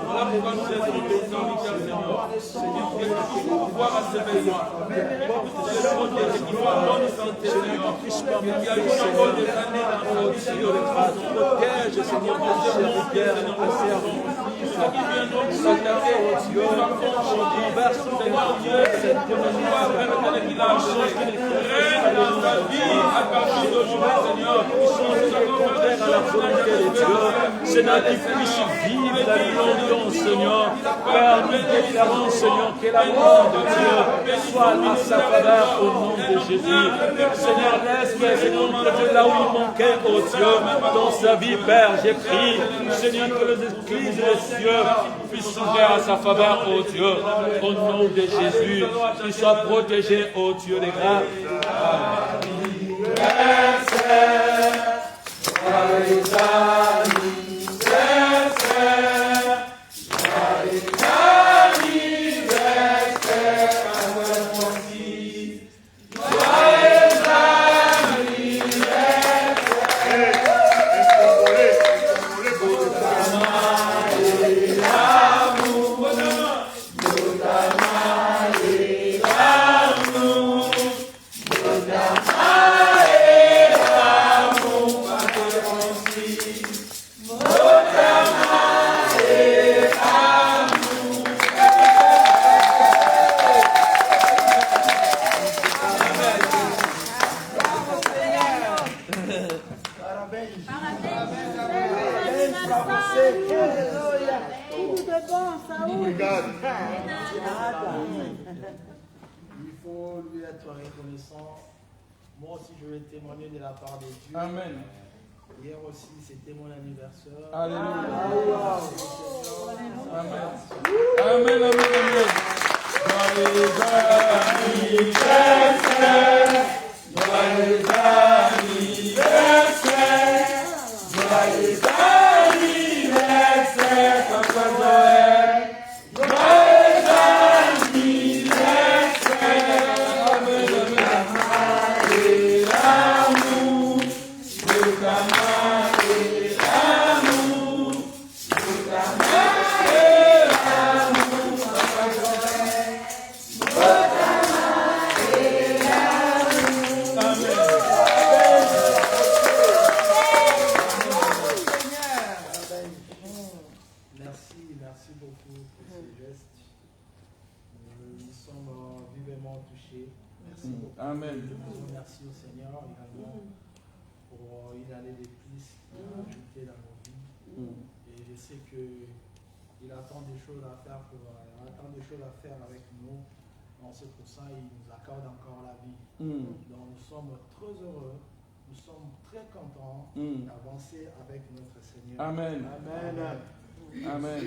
Voilà pourquoi nous sommes bénis, Seigneur. Seigneur, que tu puisses pouvoir à ses besoins. Oh Dieu, qu'il soit bonne santé, Seieur. Qu'il y a eu encore des années dans la vie, Seigneur, de façon. Protège, Seigneur, mon Père, mon servant. Ceux qui viennent donc s'attaquer au Dieu, converse, Seigneur Dieu, cette foi, Père, qu'il a acheté. Règne dans sa vie à partir d'aujourd'hui, Seigneur. Ils sont contraires à la volonté de Dieu. Seigneur, qu'il puisse vivre la longtemps, Seigneur. Père, nous déclarons, Seigneur, que l'amour de Dieu soit à sa faveur au nom de Jésus. Seigneur, laisse-moi, Seigneur, que là où il manquait, oh Dieu, dans sa vie, Père, j'ai prié, Seigneur, que les églises des cieux puissent s'ouvrir à sa faveur, oh Dieu, au nom de Jésus, qu'il soit protégé, oh Dieu, des grâces. Il faut lui être reconnaissant. Moi aussi, je vais témoigner de la part de Dieu. Amen. Hier aussi, c'était mon anniversaire. Alléluia. Amen. Amen, amen, amen. Merci beaucoup pour ces gestes. Nous sommes vivement touchés. Merci beaucoup. Amen. Nous remercions au Seigneur également pour une année de plus ajoutée dans nos vies. Et je sais qu'il attend des choses à faire avec nous. Donc c'est pour ça qu'il nous accorde encore la vie. Donc nous sommes très heureux, nous sommes très contents d'avancer avec notre Seigneur. Amen. Amen. Amen.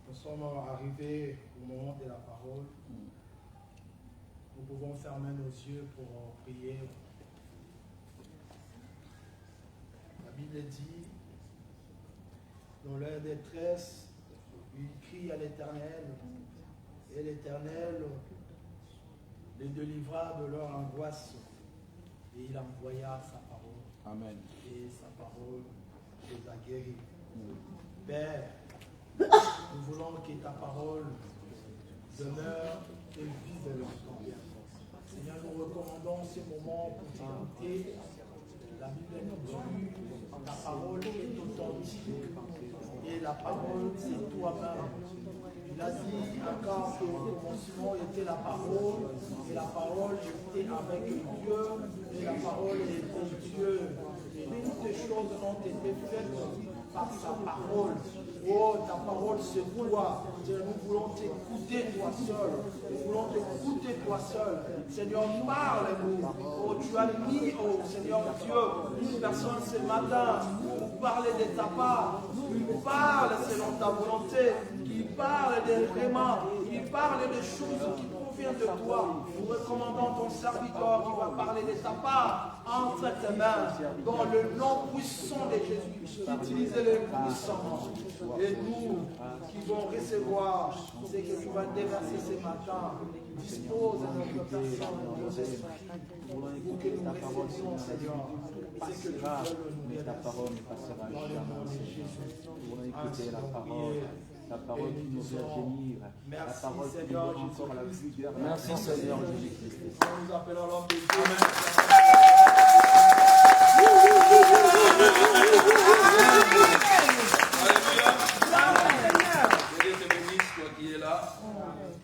Nous sommes arrivés au moment de la parole. Nous pouvons fermer nos yeux pour prier. La Bible dit, dans leur détresse, ils crient à l'Éternel, et l'Éternel les délivra de leur angoisse, et il envoya sa parole. Amen. Et sa parole les a guéris. Père, nous voulons que ta parole demeure et vive longtemps. Seigneur, nous recommandons ce moment pour t'écouter. La Bible nous dit, ta parole est authentique et la parole c'est toi-même. Il a dit encore qu'au commencement était la parole et la parole était avec Dieu et la parole était Dieu. Et toutes les choses ont été faites par sa parole. Oh, ta parole c'est toi. Nous voulons t'écouter toi seul. Nous voulons t'écouter toi seul. Seigneur, parle-nous. Oh, tu as mis, oh Seigneur Dieu, une personne ce matin pour parler de ta part. Il parle selon ta volonté. Il parle des vraiment. Il parle des choses qui proviennent de toi. Nous recommandons ton serviteur qui va parler de ta part entre tes mains. Dans le nom puissant de Jésus. Utilisez-le puissamment. Et nous qui vont recevoir ce que tu vas déverser ce matin, dispose de notre personne, de nos esprits, pour que nous recevions, Seigneur, ce que tu veux nous ta parole ne passera dans le nom de Jésus. Nous voulons écouter la parole qui nous fait gémir, la parole qui nous donne encore la vigueur. Merci Seigneur Jésus-Christ. Nous appelons l'homme de Dieu.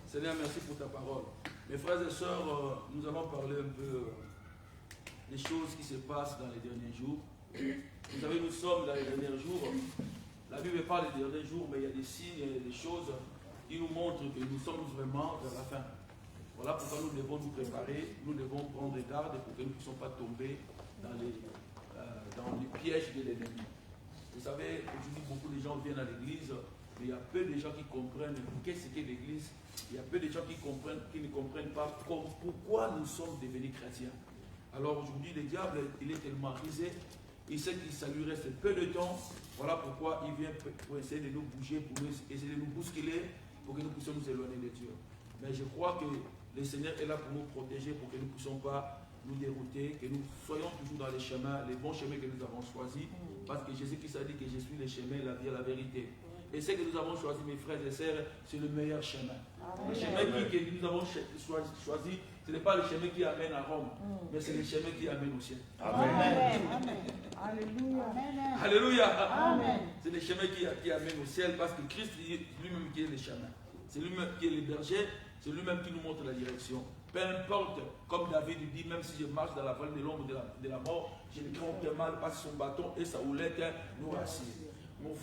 Seigneur, merci pour ta parole. Mes frères et sœurs, nous allons parler un peu des choses qui se passent dans les derniers jours. Vous savez, nous sommes dans les derniers jours. La Bible parle des derniers jours, mais il y a des signes et des choses qui nous montrent que nous sommes vraiment vers la fin. Voilà pourquoi nous devons nous préparer, nous devons prendre garde pour que nous ne puissions pas tomber dans les pièges de l'ennemi. Vous savez, aujourd'hui, beaucoup de gens viennent à l'église, mais il y a peu de gens qui comprennent qu'est-ce qu'est l'église. Il y a peu de gens qui ne comprennent pas pourquoi nous sommes devenus chrétiens. Alors aujourd'hui, le diable, il est tellement risé, il sait que ça lui reste peu de temps. Voilà pourquoi il vient pour essayer de nous bouger, pour essayer de nous bousculer, pour que nous puissions nous éloigner de Dieu. Mais je crois que le Seigneur est là pour nous protéger, pour que nous ne puissions pas nous dérouter, que nous soyons toujours dans les chemins, les bons chemins que nous avons choisis. Parce que Jésus-Christ a dit que je suis le chemin, la vie et la vérité. Et ce que nous avons choisi, mes frères et sœurs, c'est le meilleur chemin. Le chemin que nous avons choisi, ce n'est pas le chemin qui amène à Rome, mais c'est le chemin qui amène au ciel. Amen. Amen. Alléluia. Alléluia. Amen. C'est le chemin qui amène au ciel parce que Christ lui-même qui est le chemin. C'est lui-même qui est le berger, c'est lui-même qui nous montre la direction. Peu importe, comme David dit, même si je marche dans la vallée de l'ombre de la mort, je ne crains aucun mal parce que son bâton et sa houlette nous rassurent.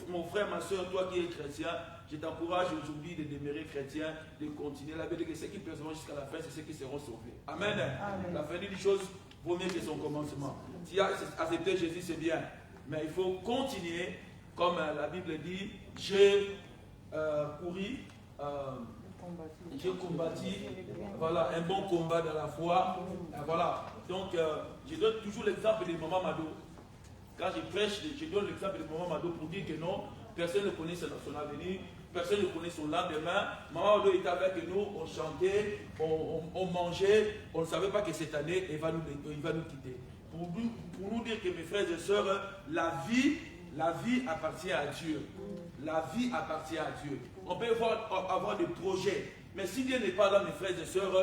Mon frère, ma soeur, toi qui es chrétien, je t'encourage aujourd'hui de demeurer chrétien, de continuer. La Bible dit que ceux qui persévèrent jusqu'à la fin, c'est ceux qui seront sauvés. Amen. Amen. La fin des choses vaut mieux que son commencement. Si accepter Jésus, c'est bien. Mais il faut continuer, comme la Bible dit, j'ai couru, j'ai combattu, voilà, un bon combat dans la foi. Voilà. Donc, je donne toujours l'exemple de Maman Mado. Quand je prêche, je donne l'exemple de Maman Mado pour dire que non, personne ne connaît son avenir, personne ne connaît son lendemain. Maman Mado était avec nous, on chantait, on mangeait, on ne savait pas que cette année, il va nous quitter. Pour nous dire que mes frères et sœurs, la vie appartient à Dieu. La vie appartient à Dieu. On peut avoir des projets, mais si Dieu n'est pas là, mes frères et sœurs,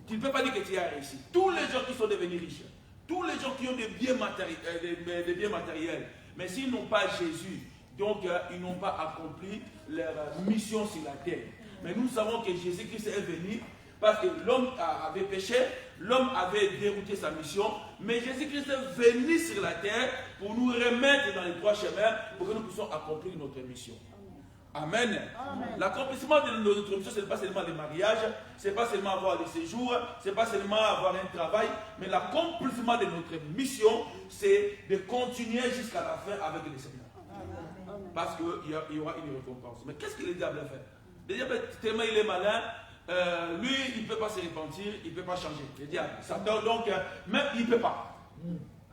tu ne peux pas dire que tu as réussi. Tous les gens qui sont devenus riches, tous les gens qui ont des biens matériels, mais s'ils n'ont pas Jésus, donc ils n'ont pas accompli leur mission sur la terre. Mais nous savons que Jésus-Christ est venu parce que l'homme avait péché, l'homme avait dérouté sa mission, mais Jésus-Christ est venu sur la terre pour nous remettre dans les droits chemins pour que nous puissions accomplir notre mission. Amen. L'accomplissement de notre mission, ce n'est pas seulement le mariage, ce n'est pas seulement avoir des séjours, ce n'est pas seulement avoir un travail, mais l'accomplissement de notre mission, c'est de continuer jusqu'à la fin avec le Seigneur. Parce qu'il y aura une récompense. Mais qu'est-ce que le diable a fait? Le diable, tellement il est malin, lui, il ne peut pas se repentir, il ne peut pas changer. Le diable, Satan, donc, même il ne peut pas.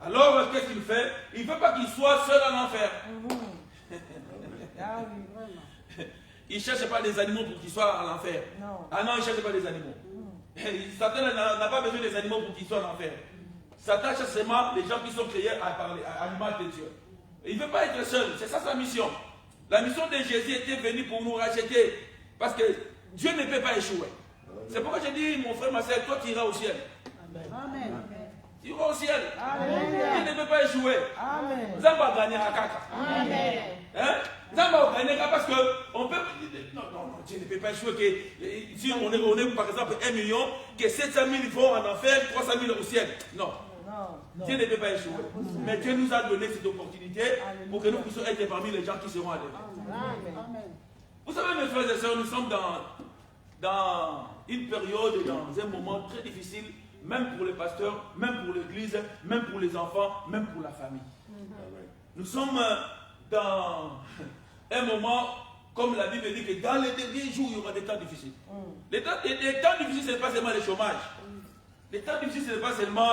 Alors, qu'est-ce qu'il fait? Il ne veut pas qu'il soit seul en enfer. Il ne cherche pas des animaux pour qu'ils soient en enfer. Ah non, il ne cherche pas des animaux. Satan n'a pas besoin des animaux pour qu'ils soient en enfer. Satan cherche seulement les gens qui sont créés à l'image de Dieu. Il ne veut pas être seul, c'est ça sa mission. La mission de Jésus était venue pour nous racheter. Parce que Dieu ne peut pas échouer. C'est pourquoi je dis, mon frère, ma soeur, toi tu iras au ciel. Amen. Tu iras au ciel. Amen. Dieu ne peut pas échouer. Amen. Zamba gagner à Kaka. Amen. Hein? Zamba gagner parce qu'on peut. Non, Dieu ne peut pas échouer. Que, si on est par exemple 1 million, que 700 000 vont en enfer, 300 000 au ciel. Non. Dieu ne peut pas échouer. Mais Dieu nous a donné cette opportunité pour que nous puissions être parmi les gens qui seront enlevés. Amen. Vous savez, mes frères et sœurs, nous sommes dans une période, dans un moment très difficile, même pour les pasteurs, même pour l'église, même pour les enfants, même pour la famille. Nous sommes dans un moment, comme la Bible dit, que dans les derniers jours, il y aura des temps difficiles. Les temps difficiles, ce n'est pas seulement le chômage. Les temps difficiles, ce n'est pas seulement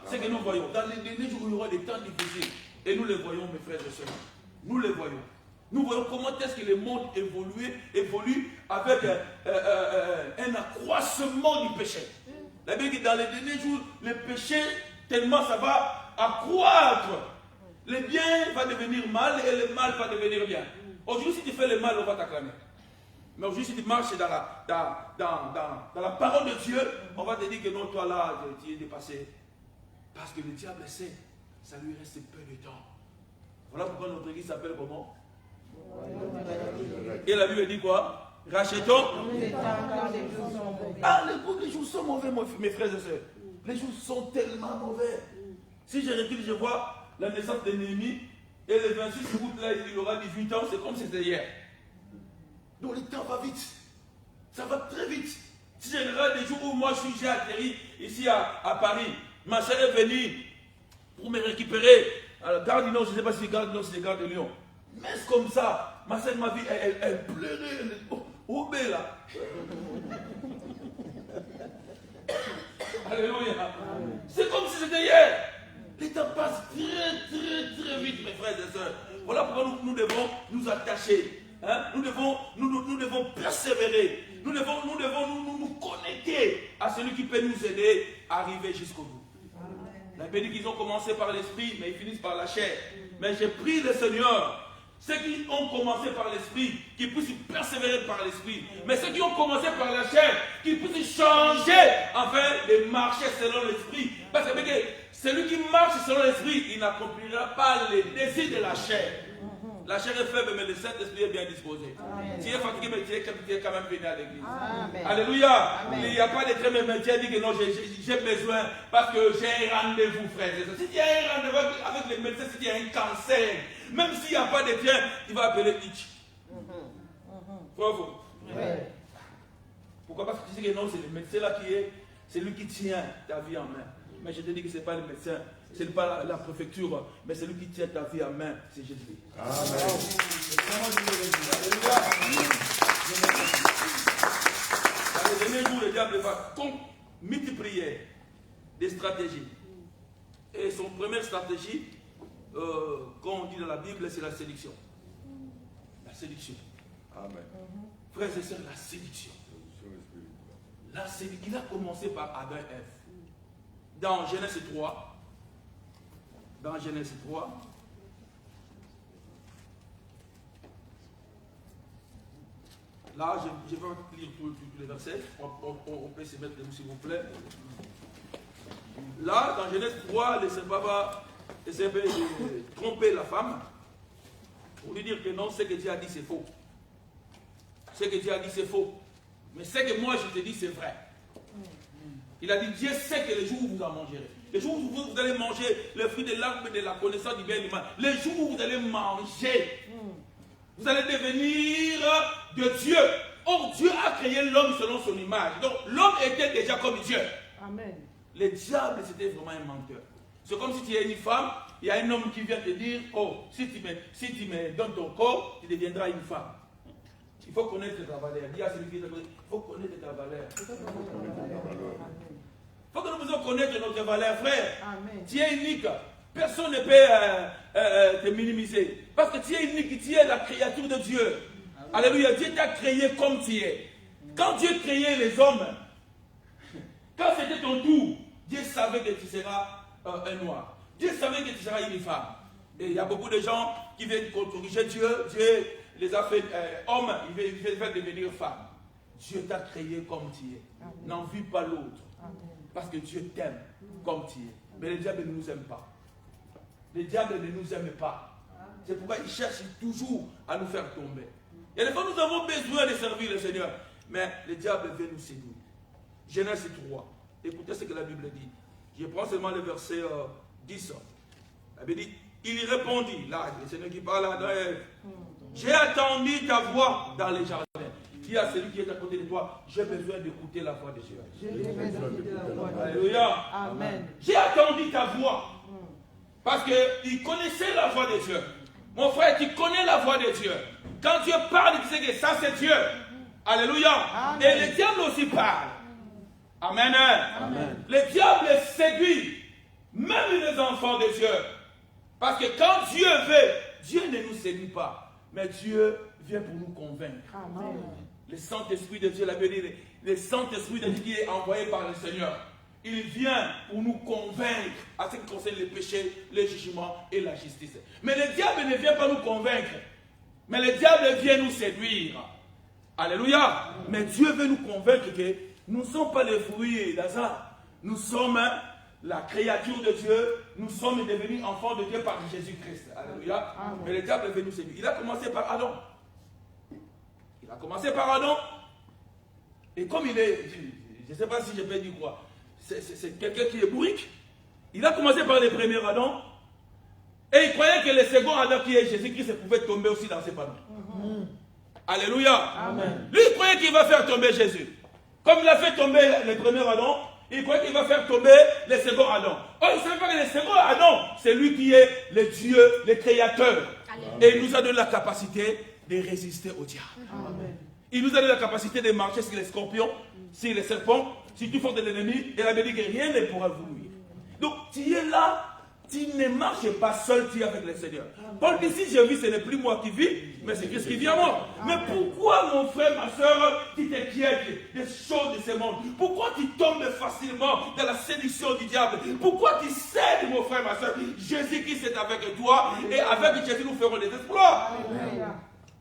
ce que nous voyons. Dans les derniers jours, il y aura des temps difficiles. Et nous les voyons, mes frères et sœurs. Nous les voyons. Nous voyons comment est-ce que le monde évolue avec un accroissement du péché. La Bible dit que dans les derniers jours, le péché, tellement ça va accroître. Le bien va devenir mal et le mal va devenir bien. Aujourd'hui, si tu fais le mal, on va t'acclamer. Mais aujourd'hui, si tu marches dans la parole de Dieu, on va te dire que non, toi là, tu es dépassé. Parce que le diable sait, ça lui reste peu de temps. Voilà pourquoi notre église s'appelle comment? Et la Bible dit quoi? Rachetons. Ah, les jours sont mauvais, mes frères et sœurs. Les jours sont tellement mauvais. Si je recule, je vois la naissance de Néhémie, et le 26 août, là, il aura 18 ans, c'est comme si c'était hier. Donc le temps va vite. Ça va très vite. Si je regarde des jours où moi j'ai atterri ici à Paris, ma soeur est venue pour me récupérer à la gare du Nord, je ne sais pas si c'est gare du Nord, c'est gare de Lyon. Mais c'est comme ça, ma soeur m'a vu, elle pleurait, oh là. Alléluia. C'est comme si c'était hier. Les temps passent très vite, mes frères et sœurs. Voilà pourquoi nous devons nous attacher. Hein? Nous devons persévérer. Nous devons nous connecter à celui qui peut nous aider à arriver jusqu'au bout. La Bible dit qu'ils ont commencé par l'esprit, mais ils finissent par la chair. Mais j'ai prié le Seigneur. Ceux qui ont commencé par l'esprit, qui puissent persévérer par l'esprit. Mais ceux qui ont commencé par la chair, qui puissent changer, enfin, de marcher selon l'esprit. Parce que celui qui marche selon l'esprit, il n'accomplira pas les désirs de la chair. La chair est faible, mais le Saint-Esprit est bien disposé. Tu es fatigué, mais tu es quand même venu à l'église. Alléluia. Amen. Il n'y a pas de très mais tu as dit que non, j'ai besoin parce que j'ai un rendez-vous, frère. Si tu as un rendez-vous avec les médecins, si tu as un cancer, même s'il n'y a pas de tien, tu vas appeler Itch. Bravo. Pourquoi? Parce que tu sais que non, c'est le médecin là c'est lui qui tient ta vie en main. Mais je te dis que ce n'est pas le médecin, ce n'est pas la préfecture, mais c'est lui qui tient ta vie en main, c'est Jésus. Amen. Dans les derniers jours, le diable va multiplier des stratégies. Et son première stratégie, comme on dit dans la Bible, c'est la séduction. La séduction. Amen. Frères et sœurs, la séduction. Il a commencé par Adam et Ève. Dans Genèse 3, là, je vais lire tous les versets. On peut se mettre debout, s'il vous plaît. Là, dans Genèse 3, le Seigneur va essayer de tromper la femme pour lui dire que non, ce que Dieu a dit, c'est faux. Ce que Dieu a dit, c'est faux. Mais ce que moi je te dis, c'est vrai. Il a dit, Dieu sait que les jours où vous en mangerez, les jours où vous allez manger le fruit de l'arbre de la connaissance du bien et du mal, les jours où vous allez manger, vous allez devenir de Dieu. Or, Dieu a créé l'homme selon son image. Donc, l'homme était déjà comme Dieu. Amen. Le diable, c'était vraiment un menteur. C'est comme si tu es une femme, il y a un homme qui vient te dire, oh, si tu me donnes ton corps, tu deviendras une femme. Il faut connaître ta valeur. Dis à celui qui est à côté, il faut connaître ta valeur. Il faut que nous puissions connaître notre valeur, frère. Amen. Tu es unique. Personne ne peut te minimiser. Parce que tu es unique, tu es la créature de Dieu. Alléluia. Dieu t'a créé comme tu es. Quand Dieu créait les hommes, quand c'était ton tour, Dieu savait que tu seras un noir. Dieu savait que tu seras une femme. Et il y a beaucoup de gens qui viennent corriger Dieu. Dieu les a fait hommes, il veut les faire devenir femmes. Dieu t'a créé comme tu es. N'envie pas l'autre. Parce que Dieu t'aime comme tu es. Mais le diable ne nous aime pas. Le diable ne nous aime pas. C'est pourquoi il cherche toujours à nous faire tomber. Et des fois, nous avons besoin de servir le Seigneur. Mais le diable veut nous séduire. Genèse 3. Écoutez ce que la Bible dit. Je prends seulement le verset 10. La Bible dit, il répondit, là, le Seigneur qui parle là, j'ai attendu ta voix dans les jardins. Dis à celui qui est à côté de toi, j'ai besoin d'écouter la voix de Dieu. Alléluia. Amen. J'ai attendu ta voix. Parce qu'il connaissait la voix de Dieu. Mon frère, tu connais la voix de Dieu. Quand Dieu parle, tu sais que ça c'est Dieu. Alléluia. Amen. Et le diable aussi parle. Amen. Amen. Le diable séduit même les enfants de Dieu. Parce que quand Dieu veut, Dieu ne nous séduit pas. Mais Dieu vient pour nous convaincre. Amen. Le Saint-Esprit de Dieu, la Bible dit, le Saint-Esprit de Dieu qui est envoyé par le Seigneur. Il vient pour nous convaincre à ce qui concerne les péchés, les jugements et la justice. Mais le diable ne vient pas nous convaincre. Mais le diable vient nous séduire. Alléluia. Mais Dieu veut nous convaincre que nous ne sommes pas les fruits d'hasard. Nous sommes la créature de Dieu. Nous sommes devenus enfants de Dieu par Jésus-Christ. Alléluia. Mais le diable veut nous séduire. Il a commencé par Adam. Il a commencé par Adam. Et comme il est, je ne sais pas si je peux dire quoi, c'est quelqu'un qui est bourrique. Il a commencé par les premiers Adam. Et il croyait que le second Adam qui est Jésus-Christ pouvait tomber aussi dans ses panneaux. Alléluia. Amen. Lui, il croyait qu'il va faire tomber Jésus. Comme il a fait tomber le premier Adam, il croyait qu'il va faire tomber le second Adam. Oh, il ne savait pas que le second Adam, c'est lui qui est le Dieu, le Créateur. Et il nous a donné la capacité de résister au diable. Amen. Il nous a donné la capacité de marcher sur les scorpions, sur les serpents, sur tout force de l'ennemi, et la Bible dit que rien ne pourra vous nuire. Donc, tu es là, tu ne marches pas seul, tu es avec le Seigneur. Paul dit, si je vis, ce n'est plus moi qui vis, mais c'est Christ qui vit en moi. Mais pourquoi, mon frère, ma soeur, tu t'inquiètes des choses de ce monde? Pourquoi tu tombes facilement dans la séduction du diable? Pourquoi tu cèdes, mon frère, ma soeur? Jésus-Christ est avec toi, et avec Jésus, nous ferons des exploits.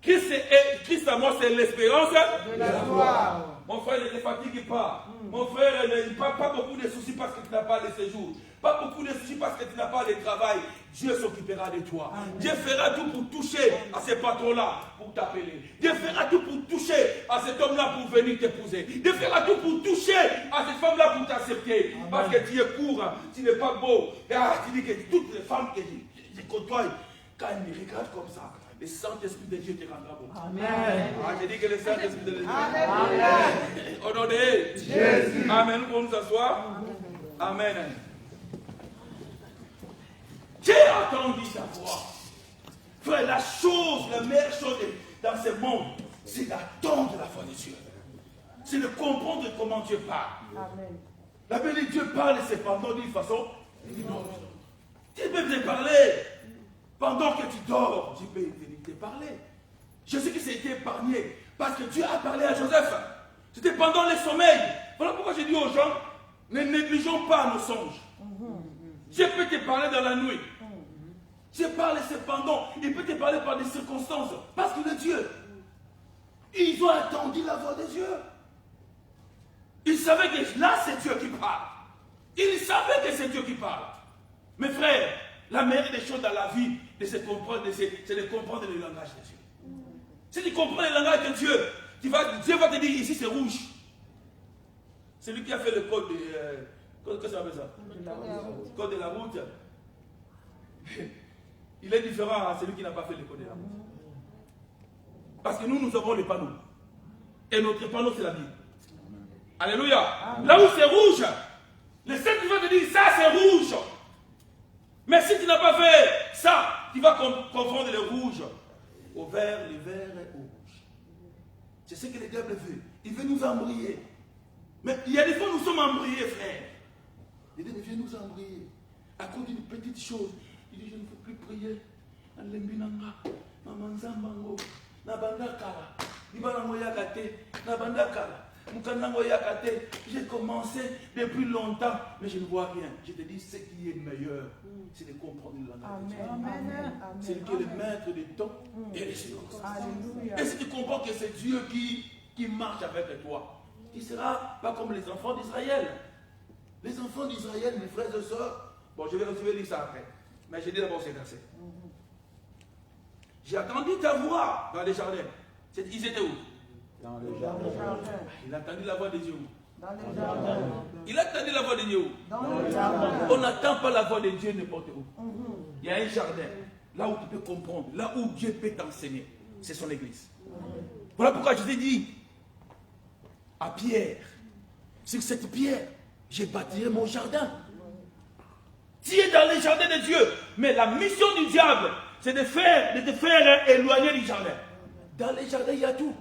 Christ à moi, c'est l'espérance De la gloire. Mon frère, ne te fatigue pas. Mon frère, pas beaucoup de soucis parce que tu n'as pas de séjour. Pas beaucoup de soucis parce que tu n'as pas de travail. Dieu s'occupera de toi. Amen. Dieu fera tout pour toucher à ce patron-là pour t'appeler. Dieu fera tout pour toucher à cet homme-là pour venir t'épouser. Dieu fera tout pour toucher à cette femme-là pour t'accepter. Parce que tu es court, tu n'es pas beau. Et tu dis que toutes les femmes que je côtoie, quand elles me regardent comme ça, le Saint-Esprit de Dieu te rendra beau. Amen. Je dis que le Saint-Esprit de Dieu. Amen. Au nom de Jésus. Amen. Nous pouvons nous asseoir. Amen. J'ai entendu ta voix. Frère, la meilleure chose dans ce monde, c'est d'attendre la voix de Dieu. C'est de comprendre comment Dieu parle. Amen. La Bible dit Dieu parle cependant d'une façon et d'une autre. Dieu peut te parler pendant que tu dors. Dieu peut venir te parler. Jésus-Christ a été épargné parce que Dieu a parlé à Joseph. C'était pendant le sommeil. Voilà pourquoi j'ai dit aux gens, ne négligeons pas nos songes. Dieu peut te parler dans la nuit. Dieu parle cependant. Il peut te parler par des circonstances. Parce qu'il est Dieu. Ils ont attendu la voix de Dieu. Ils savaient que là, c'est Dieu qui parle. Ils savaient que c'est Dieu qui parle. Mes frères, la meilleure des choses dans la vie, c'est de comprendre le langage de Dieu. Si tu comprends le langage de Dieu, Dieu va te dire ici c'est rouge. C'est lui qui a fait le code de... qu'est-ce que ça appelle ça? Code de la route. Il est différent à celui qui n'a pas fait le code de la route. Parce que nous avons les panneaux. Et notre panneau, c'est la Bible. Alléluia. Amen. Là où c'est rouge, le Seigneur va te dire, ça c'est rouge. Mais si tu n'as pas fait ça, tu vas confondre le rouge au vert, le vert et au rouge. C'est ce que le diable veut. Il veut nous embrouiller. Mais il y a des fois, nous sommes embrouillés, frère. Le diable vient nous embrouiller. À cause d'une petite chose. Il dit, je ne peux plus prier. J'ai commencé depuis longtemps, mais je ne vois rien. Je te dis, ce qui est meilleur, c'est de comprendre le langage de Dieu. C'est lui qui est le maître des temps et des silences. Et si tu comprends que c'est Dieu qui marche avec toi, tu ne seras pas comme les enfants d'Israël. Les enfants d'Israël, mes frères et sœurs, bon, je vais lire ça après. Mais je dis d'abord ces versets. J'ai entendu ta voix dans les jardins. Ils étaient où? Dans les jardins. Il a entendu la voix de Dieu. Dans les jardins. Il a entendu la voix de Dieu. Dans les jardins. On n'attend pas la voix de Dieu n'importe où. Il y a un jardin. Là où tu peux comprendre. Là où Dieu peut t'enseigner. C'est son église. Voilà pourquoi je t'ai dit à Pierre, sur cette pierre, j'ai bâti mon jardin. Tu es dans les jardins de Dieu. Mais la mission du diable, c'est de te faire éloigner du jardin. Dans les jardins, il y a tout.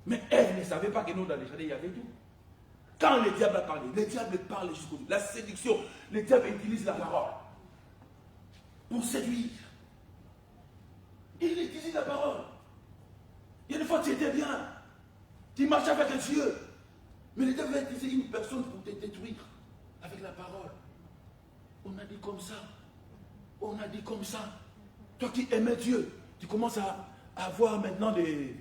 Mais elle ne savait pas que nous, dans les jardins, il y avait tout. Quand le diable a parlé, le diable parle jusqu'au bout. La séduction, le diable utilise la parole pour séduire. Il utilise la parole. Il y a des fois, tu étais bien. Tu marches avec Dieu. Mais le diable va utiliser une personne pour te détruire avec la parole. On a dit comme ça. On a dit comme ça. Toi qui aimais Dieu, tu commences à avoir maintenant des...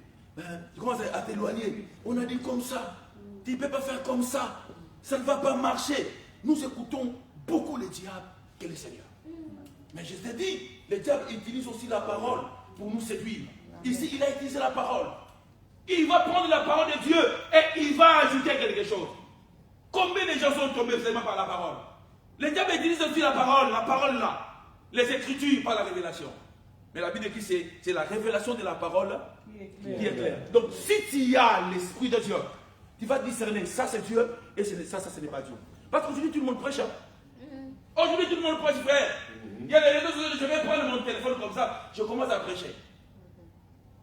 tu commences à t'éloigner. On a dit comme ça. Tu ne peux pas faire comme ça. Ça ne va pas marcher. Nous écoutons beaucoup le diable que le Seigneur. Mais je t'ai dit, le diable utilise aussi la parole pour nous séduire. Ici, il a utilisé la parole. Il va prendre la parole de Dieu et il va ajouter quelque chose. Combien de gens sont tombés seulement par la parole? Le diable utilise aussi la parole là. Les Écritures par la révélation. Mais la Bible dit que c'est la révélation de la parole qui est claire. Donc si tu as l'Esprit de Dieu, tu vas discerner ça c'est Dieu et ça ce n'est pas Dieu. Parce qu'aujourd'hui tout le monde prêche. Aujourd'hui tout le monde prêche, frère. Il y a des réseaux sociaux, je vais prendre mon téléphone comme ça, je commence à prêcher.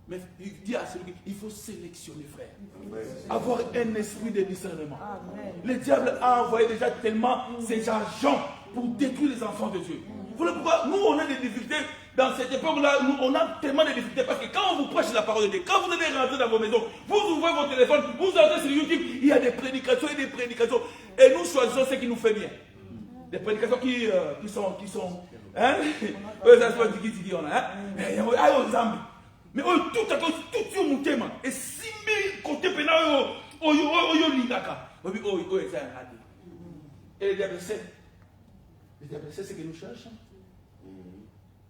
Mais il dit à celui il faut sélectionner, frère. Avoir un esprit de discernement. Le diable a envoyé déjà tellement ses agents pour détruire les enfants de Dieu. Voilà pourquoi nous on a des difficultés dans cette époque-là. Nous on a tellement de difficultés parce que quand on vous prêche la parole de Dieu, quand vous allez rentrer dans vos maisons, vous ouvrez vos téléphones, vous entrez sur YouTube, il y a des prédications et des prédications. Et nous choisissons ce qui nous fait bien. Des prédications qui sont hein? Ça se passe qui on a hein? Mais tout à coup, tout sur mon thème. Et si mes côtés pénal, lindaka. C'est un raté. Et le diable sait. Le diable sait ce que nous cherchons.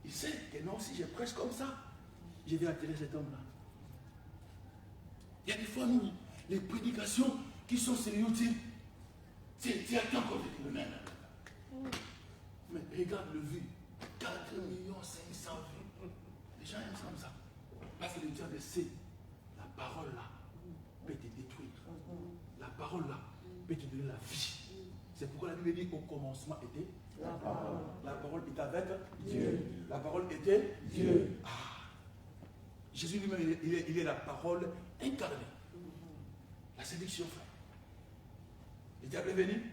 Il sait que non, si je prêche comme ça, je vais attirer cet homme-là. Il y a des fois, nous, les prédications qui sont sur YouTube, tu attends qu'on te le même. Mais regarde le vu. 4 500 000 vues. Les gens aiment comme ça. Parce que le diable sait, la parole là peut te détruire. La parole là peut te donner la vie. C'est pourquoi la Bible dit au commencement était la parole. La parole était avec Dieu. La parole était Dieu. Ah. Jésus lui-même, il est la parole incarnée. La séduction, frère. Le diable est venu.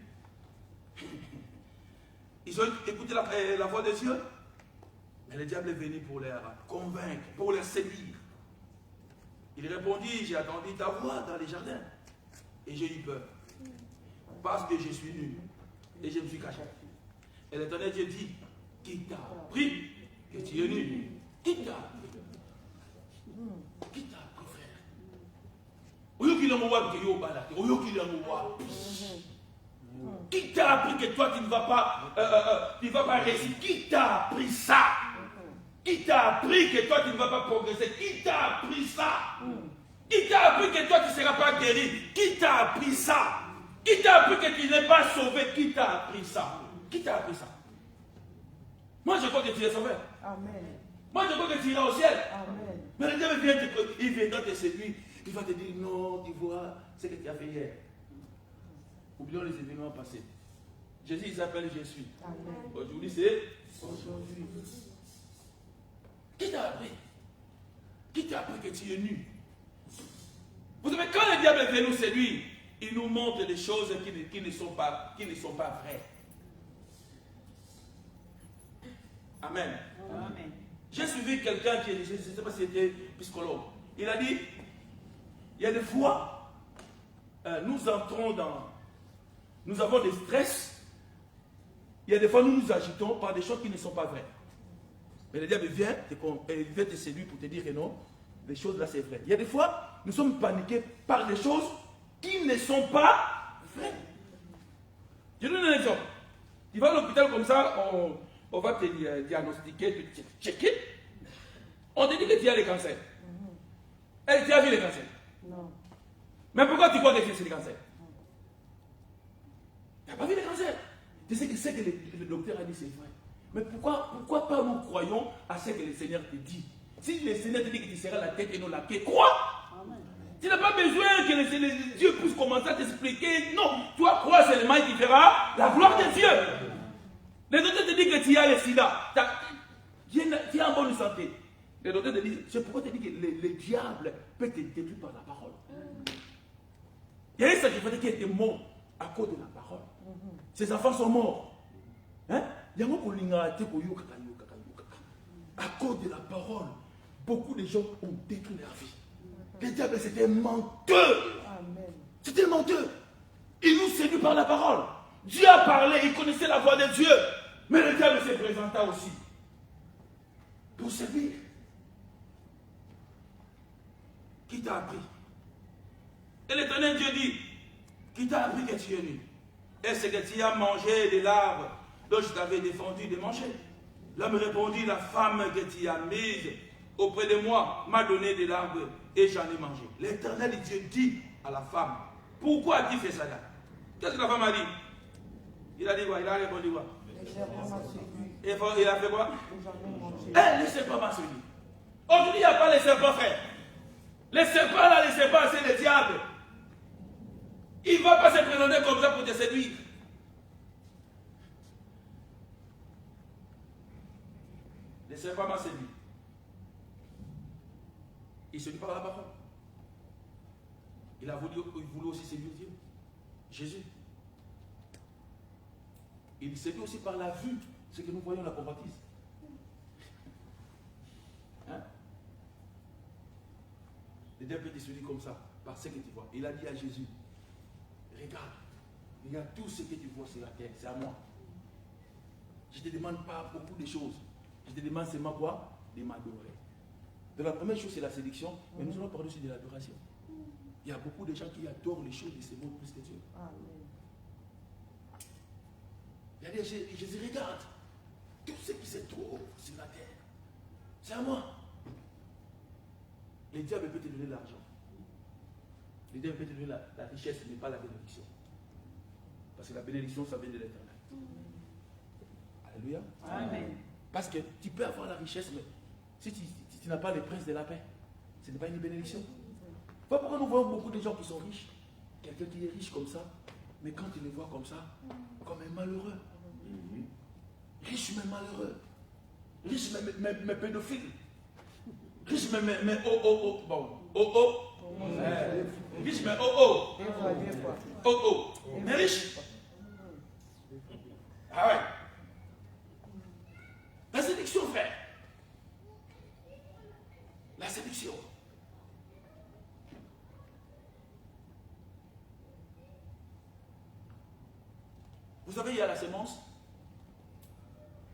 Ils ont écouté la voix de Dieu. Mais le diable est venu pour les convaincre, pour les séduire. Il répondit, j'ai attendu ta voix dans les jardins. Et j'ai eu peur. Parce que je suis nu. Et je me suis caché. Et l'Éternel Dieu dit, qui t'a appris que tu es nu? Qui t'a appris? Qui t'a appris, frère? Qui t'a appris que toi tu ne vas pas réussir? Qui t'a appris ça? Qui t'a appris que toi tu ne vas pas progresser? Qui t'a appris ça? Qui t'a appris que toi tu ne seras pas guéri? Qui t'a appris ça? Qui t'a appris que tu n'es pas sauvé? Qui t'a appris ça? Qui t'a appris ça? Moi je crois que tu es sauvé. Amen. Moi je crois que tu iras au ciel. Amen. Mais le diable il viendra te séduire. Il va te dire non, tu vois ce que tu as fait hier. Oublions les événements passés. Jésus il s'appelle Je suis. Amen. Aujourd'hui c'est Aujourd'hui. Qui t'a appris? Qui t'a appris que tu es nu? Vous savez, quand le diable vient nous séduire, il nous montre des choses qui ne sont pas vraies. Amen. Amen. J'ai suivi quelqu'un qui, je ne sais pas si c'était psychologue. Il a dit, il y a des fois, nous avons des stress. Il y a des fois, nous nous agitons par des choses qui ne sont pas vraies. Mais le diable vient te séduire pour te dire que non, les choses là c'est vrai. Il y a des fois, nous sommes paniqués par des choses qui ne sont pas vraies. Je donne un exemple. Tu vas à l'hôpital comme ça, on va te diagnostiquer, te checker. On te dit que tu as le cancer. Et tu as vu le cancer? Non. Mais pourquoi tu crois que c'est le cancer? Tu n'as pas vu le cancer. Tu sais que le docteur a dit c'est vrai. Mais pourquoi pas nous croyons à ce que le Seigneur te dit? Si le Seigneur te dit que tu seras la tête et non la queue, crois. Amen. Tu n'as pas besoin que Dieu puisse commencer à t'expliquer. Non, toi crois seulement et tu verras la gloire de Dieu. Le docteur te dit que tu as le sida. Tu es en bonne santé. Le docteur te dit, c'est pourquoi te dit que le diable peut te détruire par la parole. Il y a un sacrificateur qui a été mort à cause de la parole. Ses enfants sont morts. Hein? Il y a un à cause de la parole, beaucoup de gens ont détruit leur vie. Le diable, c'était menteur. Amen. C'était menteur. Il nous séduit par la parole. Dieu a parlé, il connaissait la voix de Dieu. Mais le diable se présenta aussi pour séduire. Qui t'a appris? Et l'Éternel Dieu dit, qui t'a appris que tu es nu? Est-ce que tu as mangé de l'arbre dont je t'avais défendu de manger? L'homme répondit, la femme que tu as mise auprès de moi m'a donné de l'arbre et j'en ai mangé. L'Éternel Dieu dit à la femme, pourquoi as-tu fait ça là? Qu'est-ce que la femme a dit? Il a dit quoi? Il a répondu quoi? Et il a fait quoi? Le serpent m'a séduit. Aujourd'hui, il n'y a pas les serpents, frère. Les serpents là, les serpents, c'est le diable. Il ne va pas se présenter comme ça pour te séduire. Le serpent m'a séduit. Il séduit par la parole. Il voulait aussi séduire Dieu. Jésus. Il séduit aussi par la vue, ce que nous voyons la convoitise. Hein? Le diable peut te séduire comme ça, par ce que tu vois. Il a dit à Jésus, regarde tout ce que tu vois sur la terre, c'est à moi. Je ne te demande pas beaucoup de choses. Je te demande seulement quoi? De m'adorer. Donc la première chose c'est la séduction, mais nous allons parler aussi de l'adoration. Il y a beaucoup de gens qui adorent les choses de ce monde plus que Dieu. Amen. Il y a des gens, Jésus regarde, tout ce qui se trouve sur la terre, c'est à moi. Le diable peut te donner l'argent. Le diable peut te donner la richesse, mais pas la bénédiction. Parce que la bénédiction, ça vient de l'Éternel. Alléluia. Amen. Parce que tu peux avoir la richesse, mais si tu n'as pas le prince de la paix, ce n'est pas une bénédiction. Voilà pourquoi nous voyons beaucoup de gens qui sont riches. Quelqu'un qui est riche comme ça, mais quand tu les vois comme ça, comme un malheureux. Riche mais malheureux. Riche mais pédophile. Riche mais bon. Riche mais mais riche. Ah ouais. La séduction, frère. La séduction. Vous savez, il y a la sémence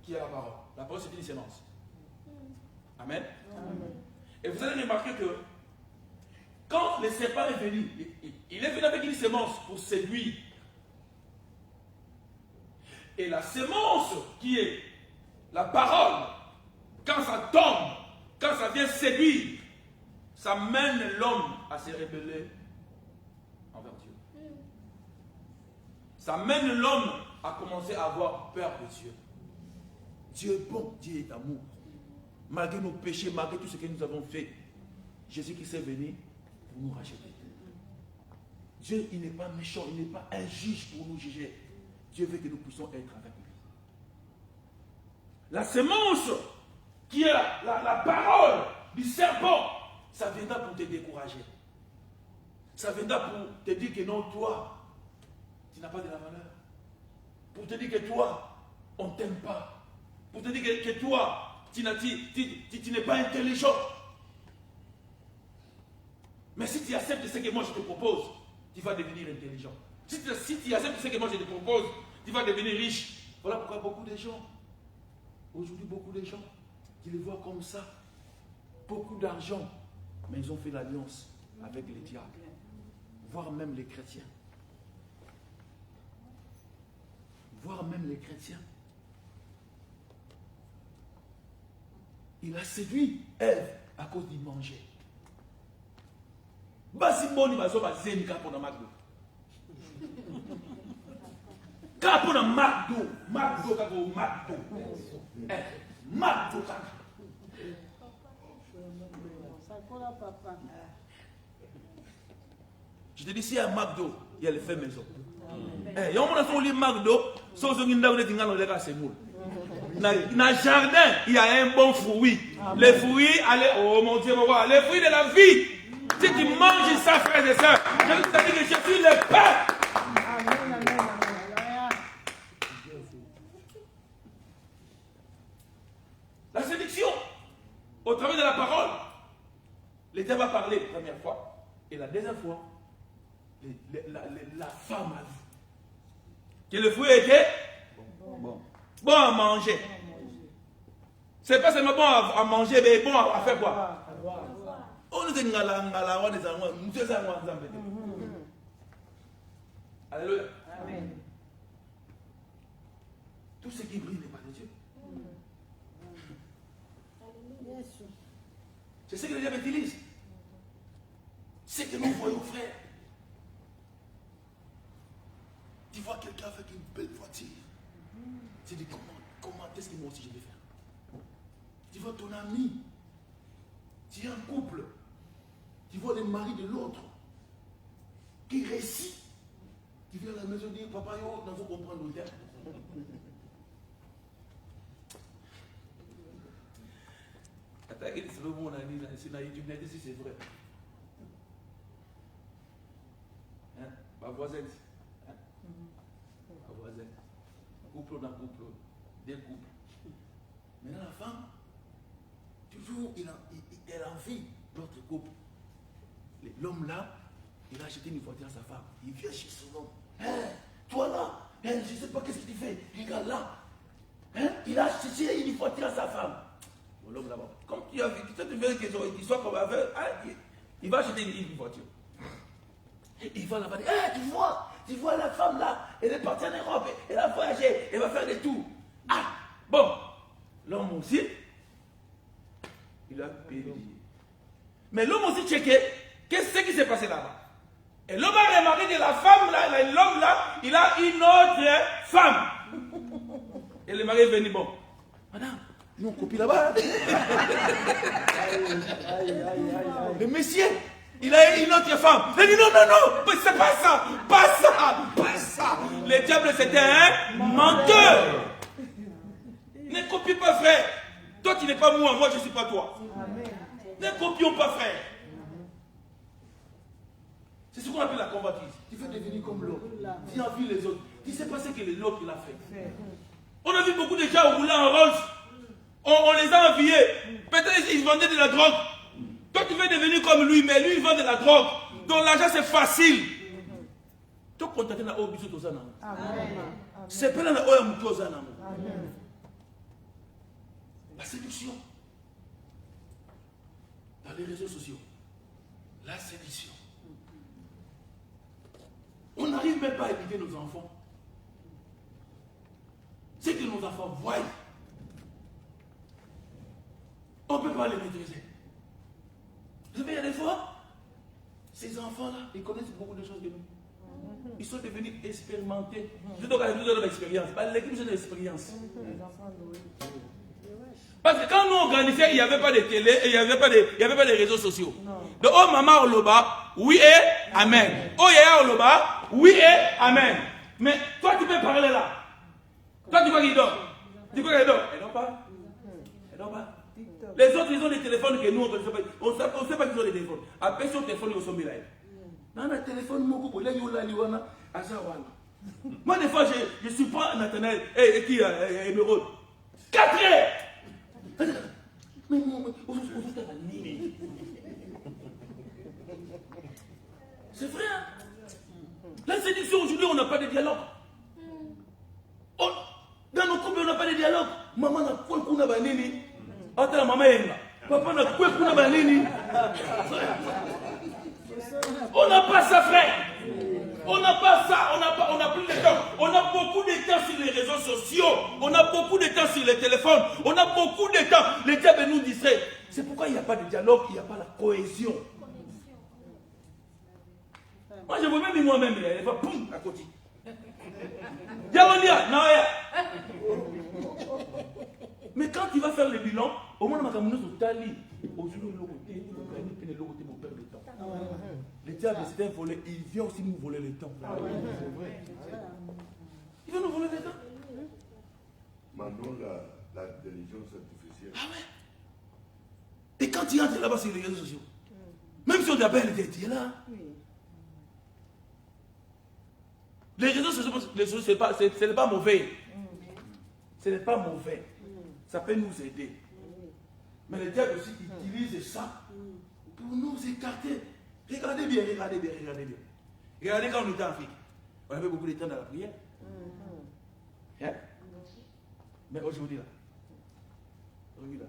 qui a la parole. La parole, c'est une sémence. Amen. Amen. Et vous allez remarquer que quand le serpent est venu, il est venu avec une sémence pour séduire. Et la sémence qui est la parole, quand ça tombe, quand ça vient séduire, ça mène l'homme à se rébeller envers Dieu. Ça mène l'homme à commencer à avoir peur de Dieu. Dieu est bon, Dieu est amour. Malgré nos péchés, malgré tout ce que nous avons fait, Jésus-Christ est venu pour nous racheter. Dieu, il n'est pas méchant, il n'est pas un juge pour nous juger. Dieu veut que nous puissions être avec lui. La semence qui est la parole du serpent, ça viendra pour te décourager. Ça viendra pour te dire que non, toi, tu n'as pas de la valeur. Pour te dire que toi, on ne t'aime pas. Pour te dire que toi, tu n'es pas intelligent. Mais si tu acceptes ce que moi je te propose, tu vas devenir intelligent. Si tu acceptes ce que moi je te propose, tu vas devenir riche. Voilà pourquoi beaucoup de gens, aujourd'hui beaucoup de gens, tu les vois comme ça. Beaucoup d'argent, mais ils ont fait l'alliance avec les diables. Voire même les chrétiens. Voire même les chrétiens. Il a séduit Ève à cause du manger. Basi boni baso bazeni kapo na McDo. Kapo na McDo, McDo kapo McDo. McDo kapo. Je te dis, s'il y a un McDo, il y a le fait maison. Il y a un McDo, sans un dans le jardin, il y a un bon fruit. Les fruits, allez, oh mon Dieu, les fruits de la vie. Si tu manges ça, frères et sœurs, je te dis que je suis le pain. La séduction, au travers de la parole, l'État va parler la première fois, et la deuxième fois, la femme a vu que le fruit était bon à manger. C'est pas seulement bon à manger, mais bon à faire quoi? Alléluia. Amen. Tout ce qui brille n'est pas de Dieu. C'est ce que le diable utilise. C'est que nous voyons, frère. Tu vois quelqu'un avec une belle voiture. Tu dis comment est-ce que moi aussi je vais faire? Tu vois ton ami. Tu es un couple. Tu vois le mari de l'autre qui réussit. Tu viens à la maison dire papa, yo, nous faut comprendre le terme. Attends, c'est le mot, c'est vrai. Hein? Ma voisine. Hein? Ma voisine. Couple dans couple. Des couples. Maintenant, la femme, toujours, elle envie l'autre couple. L'homme là, il a acheté une voiture à sa femme. Il vient chez son homme. Hein? Toi là, hein? Je ne sais pas qu'est-ce que tu fais. Regarde là. Hein? Il a acheté une voiture à sa femme. L'homme là-bas. Comme tu as vu, tu veux qu'il soit comme avec, hein? Il va acheter une voiture. Il va là-bas dire, hey, tu vois la femme là, elle est partie en Europe, elle a voyagé, elle va faire des tours. Ah, bon, l'homme aussi, il a payé. Mais l'homme aussi checké, qu'est-ce qui s'est passé là-bas? Et l'homme a remarqué que la femme là, l'homme là, il a une autre femme. Et le mari est venu, bon, madame, nous on copie là-bas. Le monsieur, il a une autre femme. Il dit non, c'est pas ça, pas ça. Le diable c'était un menteur. Ne copie pas, frère. Toi tu n'es pas moi je ne suis pas toi. Ne copions pas, frère. C'est ce qu'on appelle la convoitise. Tu veux devenir comme l'autre. Tu envies les autres. Tu ne sais pas ce que l'autre il a fait. On a vu beaucoup de gens rouler en rose. On les a enviés. Peut-être qu'ils vendaient de la drogue. Toi, tu veux devenir comme lui, mais lui, il vend de la drogue. Donc, l'argent, c'est facile. Tu contactes la haut bisou tozana. C'est pas la haut bisou tozana. La séduction. Dans les réseaux sociaux. La séduction. On n'arrive même pas à éduquer nos enfants. C'est que nos enfants voient. On ne peut pas les maîtriser. Vous savez, il y a des fois, ces enfants-là, ils connaissent beaucoup de choses que nous. Ils sont devenus expérimentés. Je dois donner l'expérience. L'équipe, c'est l'expérience. Parce que quand nous on grandissait, il n'y avait pas de télé, et il n'y avait pas de réseaux sociaux. Donc, oh maman Oloba, oui et amen. Oh yaya Oloba, oui et amen. Mais toi tu peux parler là. Toi tu vois qu'il dort. Tu vois qu'il dort. Elle dort pas. Elle dort pas. Les autres ils ont des téléphones que nous on ne sait pas. On ne sait pas qu'ils ont des téléphones. Après son téléphone ils sont mis là. Dans le téléphone, moi des fois je suis pas Nathanaël. Et qui Émeraude 4 heures. C'est vrai. Hein? La séduction aujourd'hui, on n'a pas de dialogue. Dans nos couples, on n'a pas de dialogue. Maman n'a quoi qu'on a banini. Attends, la maman est là. Papa n'a quoi qu'on a banini. On n'a pas ça, frère. On n'a pas ça. On n'a plus de temps. On a beaucoup de temps sur les réseaux sociaux. On a beaucoup de temps sur les téléphones. On a beaucoup de temps. Les diables nous distraient. C'est pourquoi il n'y a pas de dialogue, il n'y a pas la cohésion. Moi, je vois même moi-même, il va poum, à côté. Diabolia, non, mais quand tu vas faire le bilan, au moins, on va tali. Aujourd'hui, mon père le temps. Le diable, c'est un volet. Il vient aussi nous voler le temps. C'est vrai. Il va nous voler le temps. Maintenant, l'intelligence artificielle. Ah ouais. Et quand tu entres là-bas sur les réseaux sociaux, même si on t'appelle, tu es là. Les réseaux sociaux, ce n'est pas mauvais. Ce n'est pas mauvais. Ça peut nous aider. Mais le diable aussi utilise ça pour nous écarter. Regardez bien, regardez bien, regardez bien. Regardez quand on était en Afrique. On avait beaucoup de temps dans la prière. Hein? Mais aujourd'hui, là,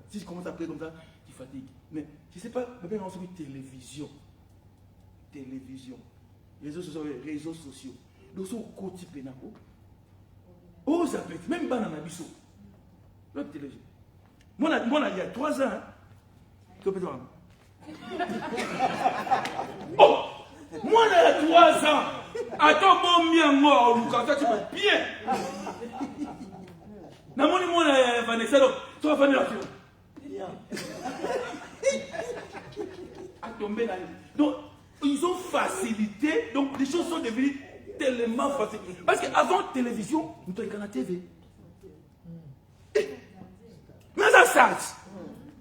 si je commence à prier comme ça, tu fatigues. Mais je ne sais pas, mais on se dit télévision. Télévision. Réseaux sociaux. Donc, c'est au côté pénako. Oh, ça peut être même pas dans la biseau. L'autre télévision. Moi, il y a 3 ans. Tu peux voir. Oh! Moi, il y a 3 ans. Attends, bon, bien, moi, quand tu vas bien. Moi, Vanessa, tu vas venir là. Donc, ils ont facilité. Donc, les choses sont devenues tellement faciles. Parce qu'avant télévision, nous avons la TV. Mais ça sache.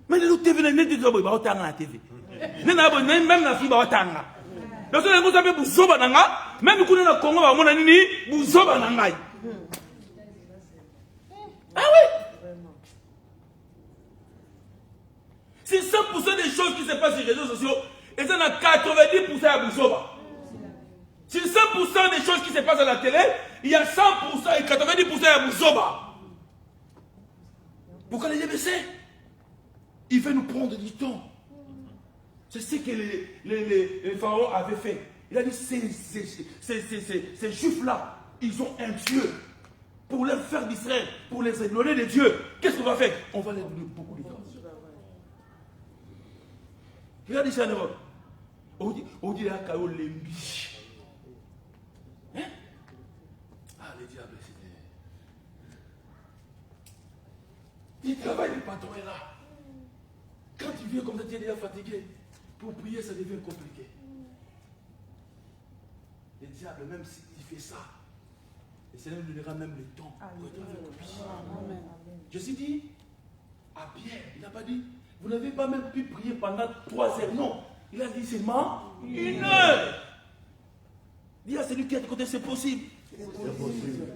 Mais nous TV, nous avons la TV. Même la fille, nous avons la donc, si vous avez besoin de même si vous avez Congo, vous avez besoin de ah oui! C'est 100% des choses qui se passent sur les réseaux sociaux et ça a 90% à Boussoba. C'est 100% des choses qui se passent à la télé, il y a 100% et 90% à Boussoba. Pourquoi les DBC? Il veut nous prendre du temps. C'est ce que les pharaons avaient fait. Il a dit, ces juifs-là, ils ont un Dieu. Pour les faire d'Israël, pour les éloigner de Dieu, qu'est-ce qu'on va faire? On va les donner beaucoup de temps. Regardez ça en Europe. On dit là, Kao Lembi. Hein? Ah, les diables, c'était. Il travaille, le patron est là. Quand tu viens comme ça, tu es déjà fatigué. Pour prier, ça devient compliqué. Les diables, même si tu fais ça, le Seigneur nous donnera même le temps pour être avec lui. Jésus dit à Pierre, il n'a pas dit, vous n'avez pas même pu prier pendant 3 heures. Non, il a dit seulement 1 heure. Dis à celui qui est de côté, c'est possible. C'est possible.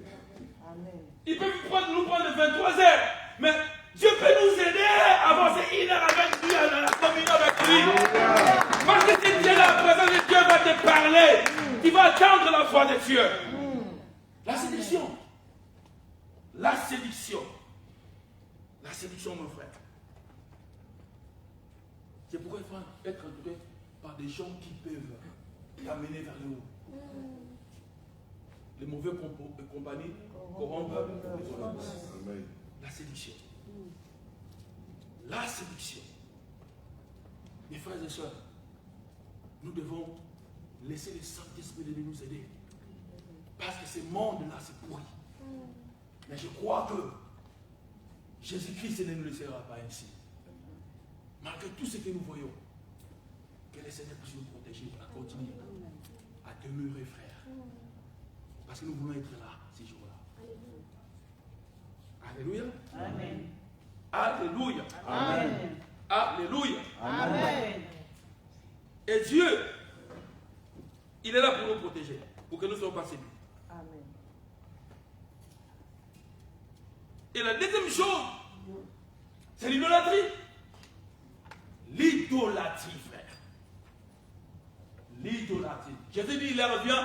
Il peut nous prendre 23 heures, mais Dieu peut nous aider à avancer 1 heure avec lui, dans la communion avec lui. Parce que si Dieu, la présence de Dieu va te parler, tu vas attendre la voix de Dieu. La séduction. La séduction. La séduction, mon frère. C'est pourquoi il faut être entouré par des gens qui peuvent t'amener vers le haut. Les mauvais compagnies corrompent les honnêtes. La séduction. La séduction. Mes frères et sœurs, nous devons laisser le Saint-Esprit de nous aider. Parce que ce monde-là, c'est pourri. Mais je crois que Jésus-Christ ne nous laissera pas ainsi. Malgré tout ce que nous voyons, que le Seigneur puisse nous protéger, à continuer, à demeurer, frère. Parce que nous voulons être là, ces jours-là. Alléluia. Amen. Alléluia. Amen. Alléluia. Amen. Et Dieu, il est là pour nous protéger, pour que nous ne soyons pas séduits. Amen. Et la deuxième chose, c'est l'idolâtrie. L'idolâtrie, frère. L'idolâtrie. Jésus dit, il revient,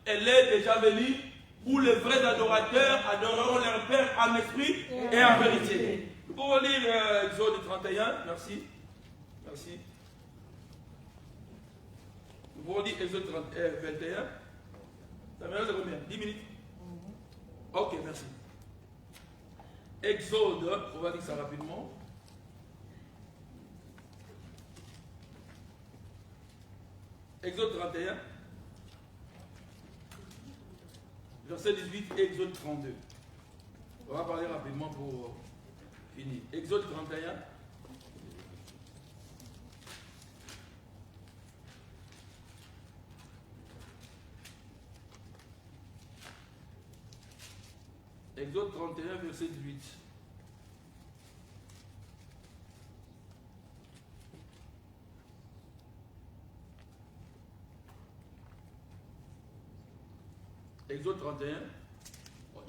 elle est déjà venue, où les vrais adorateurs adoreront leur Père en esprit et en vérité. Nous pouvons lire Exode 31, merci. Merci. Nous pouvons lire Exode 21. Ça me reste combien? 10 minutes? Ok, merci. Exode, on va dire ça rapidement. Exode 31, verset 18 et Exode 32. On va parler rapidement pour finir. Exode 31. Exode 31, verset 18. Exode 31.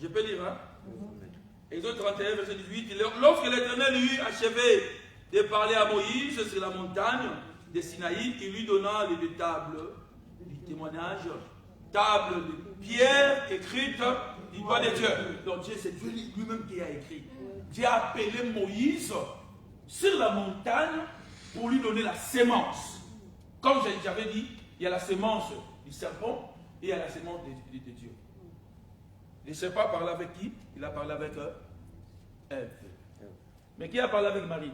Je peux lire, hein? Exode 31, verset 18. Lorsque l'Éternel eut achevé de parler à Moïse sur la montagne de Sinaï, il lui donna les deux tables du témoignage, tables de pierre écrites du doigt de Dieu. Donc Dieu, c'est Dieu lui-même qui a écrit. Dieu a appelé Moïse sur la montagne pour lui donner la sémence. Comme j'avais dit, il y a la sémence du serpent et il y a la sémence de Dieu. Le serpent a parlé avec qui? Il a parlé avec Ève. Mais qui a parlé avec Marie?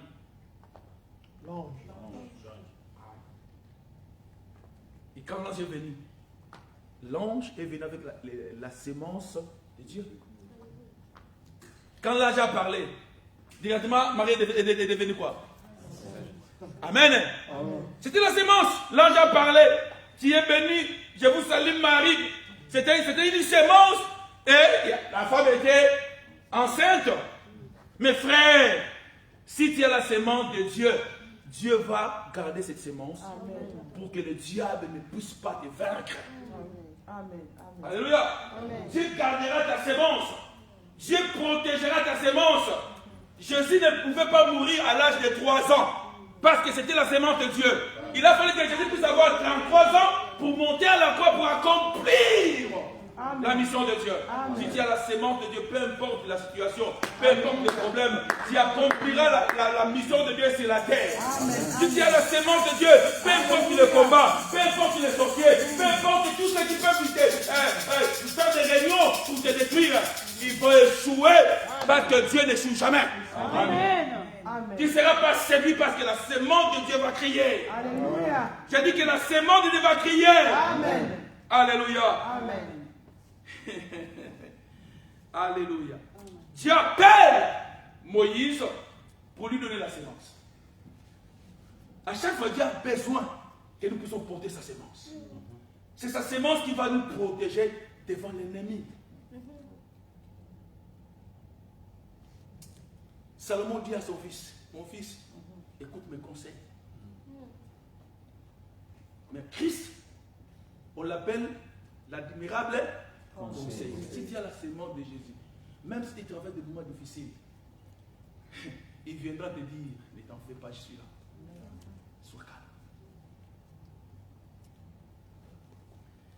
L'ange. Et quand l'ange est venu, l'ange est venu avec la sémence de Dieu. Quand l'ange a parlé, directement, Marie est devenue quoi? Amen. C'était la sémence. L'ange a parlé. Tu es bénie. Je vous salue Marie. C'était une sémence. Et la femme était enceinte. Mes frères, si tu as la sémence de Dieu, Dieu va garder cette sémence. Amen. Pour que le diable ne puisse pas te vaincre. Amen. Amen. Alléluia. Amen. Dieu gardera ta sémence. Dieu protégera ta sémence. Jésus ne pouvait pas mourir à l'âge de 3 ans. Parce que c'était la sémence de Dieu. Il a fallu que Jésus puisse avoir 33 ans pour monter à la croix pour accomplir la mission de Dieu. Amen. Si tu as la sémence de Dieu, peu importe la situation, peu importe les problèmes, tu accompliras la mission de Dieu sur la terre. Amen. Si tu as la sémence de Dieu, peu importe le combat, peu importe les sorciers, peu importe tout ce qui peut faire des réunions pour te détruire, il faut échouer parce que Dieu n'échoue jamais. Amen. Amen. Tu ne seras pas séduit parce que la sémence de Dieu va crier. Alléluia. J'ai dit que la sémence de Dieu va crier. Amen. Alléluia. Amen. Alléluia. Dieu appelle Moïse pour lui donner la sémence. À chaque fois, Dieu a besoin que nous puissions porter sa sémence. C'est sa sémence qui va nous protéger devant l'ennemi. Salomon dit à son fils, mon fils, écoute mes conseils. Mais Christ, on l'appelle l'admirable conseil. Si tu as la sémence de Jésus, même si tu traverses des moments difficiles, il viendra te dire, ne t'en fais pas, je suis là. Sois calme.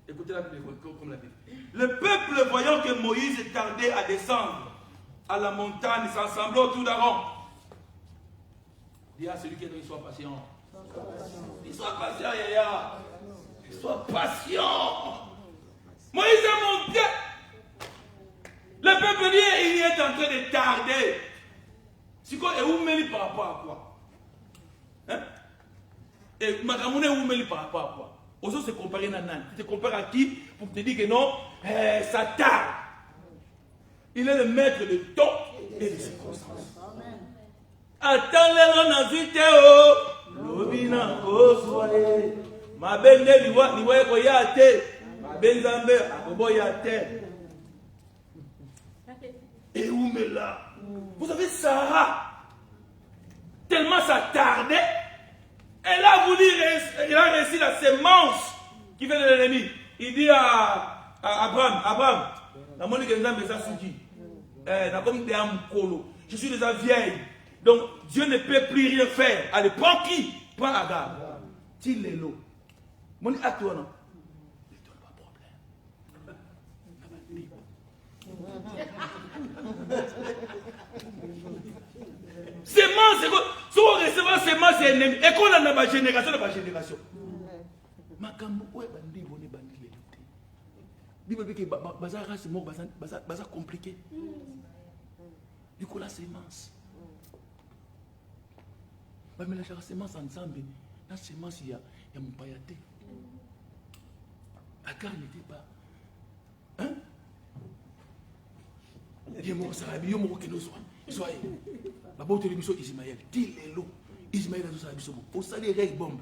Écoutez la Bible comme la Bible. Le peuple, voyant que Moïse tardait à descendre à la montagne, s'assembla autour d'Aaron. Dis à celui qui est là, il soit patient. Il soit patient, Yaya. Il soit patient. Moïse est monté. Le peuple dit, il est en train de tarder. C'est quoi? Et où me dit par rapport à quoi? Hein? Et Makamune, où me dit par rapport à quoi? Ose se comparer à Nan. Tu te compares à qui pour te dire que non, ça tarde. Il est le maître de temps et de circonstances. Attends-le, on a vu Théo. Lobina, Kosoye. Ma belle, Liwa, Koyate. Benzambe, Akoboyate. Et où me là? Vous savez, Sarah, tellement ça tardait, elle a voulu, elle a réussi la sémence qui fait de l'ennemi. Il dit à Abraham, la monnaie que nous avons besoin je suis déjà vieille. Donc Dieu ne peut plus rien faire. Allez, prends qui? Prends Agar. Tu l'es l'eau. Mon à toi, non? Ne donne pas problème. Sémence, si on recevra sémence, c'est ennemi. Et qu'on a ma génération, de ma génération. Makambo, ouais, bandi, boni, bandi, les lutter. Bible dit que bazar c'est mort, bazar compliqué. Du coup, la sémence. Mais la sémence ensemble, la sémence, il y a mon payaté. Agar n'était pas. Hein? Il y a mon sarabi, il y a mon keno soyez. La bonne télévision Ismaël, dit les lots. Ismaël a tout ça, au salaire règle bombe.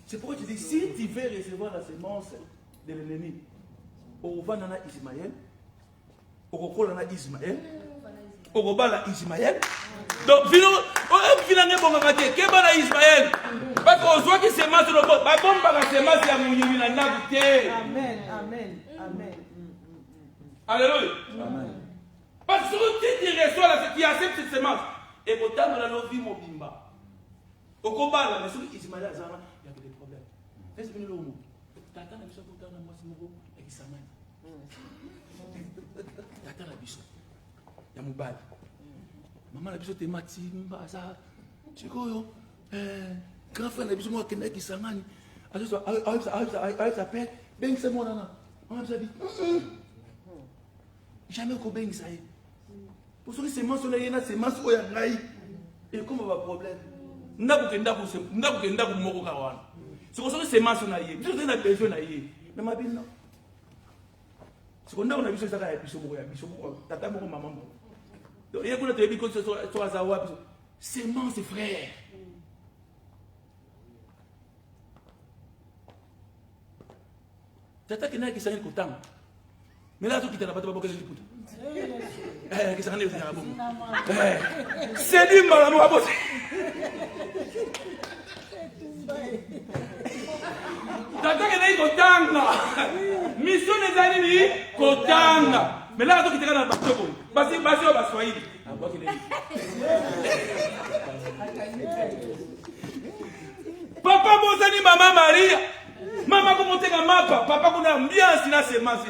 C'est pourquoi tu dis, si tu veux recevoir la sémence de l'ennemi, au Vanana Ismaël, au Kolana Ismaël, au Robala Ismaël. Donc, finalement, bon, Kebana Ismaël. Parce qu'on voit que c'est mal sur le bord. Ma bombe, c'est mal, c'est à mon yémi, la navité. Amen, amen, amen. Alléluia. Amen. Parce que si tu reçois la tu acceptes cette semence, et au temps de la vie, mon bimba. Au combat, mais sur Ismaël, il y a des problèmes. Laisse-moi le mot. T'attends la mission pour t'en avoir ce mot, et il s'amène. T'attends la mission. Il y a mon bal. Maman, la mission, t'es mati, ça. Tu vois, grand frère, la mission, moi, qui s'amène. Alors, ça s'appelle, ben, c'est moi, là. On m'a dit, jamais qu'on baigne ça. Pour ceux qui se mentionnent, il y a des semences où il y a un raï. Et comment va le problème? N'a pas moko kawana. C'est pour ça que c'est mentionné. Vous avez besoin d'aller. Mais ma bille non. C'est qu'on a besoin de ça. Tata moko maman. Donc il y a qu'on a dit que c'est azawa. Semence frère. Tata qui n'a qui s'en content. Mais là tout qui t'a pas beaucoup de l'écoute. Qui s'en est bon. C'est du mal à moi. Tata qui n'a kotanga. Mission des années kotanga. Mais là tout qui t'a dans bateau. Basi au baswahili. Papa Bozani maman Maria. Maman comment t'es mapa, papa qu'on a bien si là c'est massé.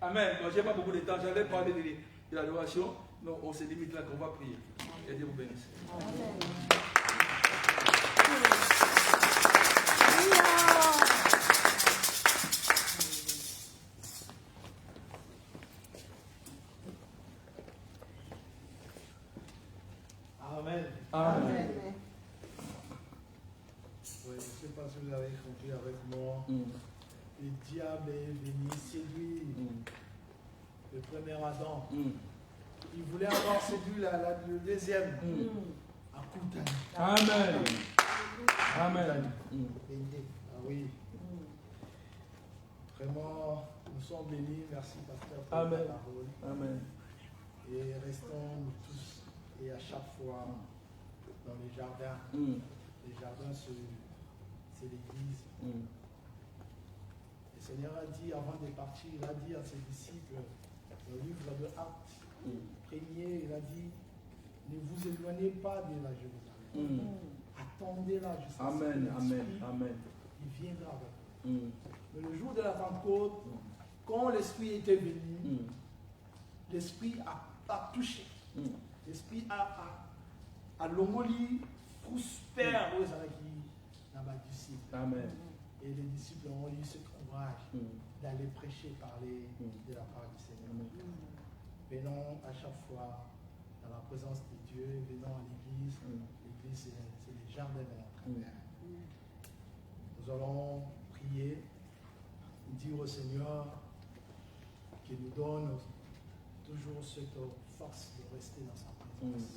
Amen. Bon, j'ai pas beaucoup de temps, j'allais parler de l'adoration, mais on se limite là qu'on va prier. Et Dieu vous bénisse. Amen. Amen. Oui, je ne sais pas si vous avez compris avec moi. Le diable est venu séduire le premier Adam. Il voulait avoir séduit le deuxième. À coup d'année. Amen. Amen. Ah oui. Vraiment, nous sommes bénis. Merci, pasteur, pour Amen. la parole. Amen. Et restons nous tous et à chaque fois dans les jardins. Les jardins, c'est l'église. Le Seigneur a dit avant de partir, il a dit à ses disciples, dans le livre de Actes, premier, il a dit, ne vous éloignez pas de la Jérusalem. Attendez-la jusqu'à ce que l'Esprit, il viendra avec vous. Mais le jour de la Pentecôte, quand l'Esprit était venu, l'Esprit a touché. L'Esprit a l'homoli prospère aux disciples. Amen. Et les disciples ont eu ce courage d'aller prêcher, parler de la part du Seigneur. Venons à chaque fois dans la présence de Dieu, venons à l'église. L'église, c'est le jardin de notre Père. Nous allons prier, dire au Seigneur qu'il nous donne toujours cette force de rester dans sa présence.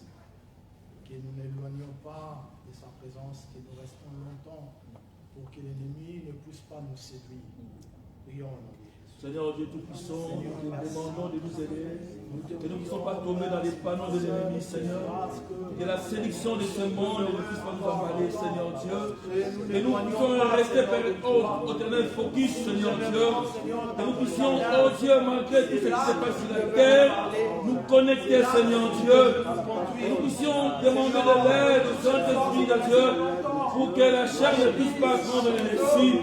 Que nous n'éloignions pas de sa présence, que nous restons longtemps pour que l'ennemi ne puisse pas nous séduire. Prions au nom de Jésus. Seigneur Dieu Tout-Puissant, nous te demandons de nous aider, que nous ne soyons pas tombés dans les panneaux de l'ennemi, Seigneur, que la séduction de ce monde ne puisse pas nous avaler, Seigneur Dieu, que nous puissions rester au éternel focus, Seigneur Dieu, que nous puissions, oh Dieu, malgré tout ce qui se passe sur la terre, nous connecter, Seigneur Dieu, que nous puissions demander de l'aide au Saint-Esprit de Dieu, pour que la chair ne puisse pas prendre le récit.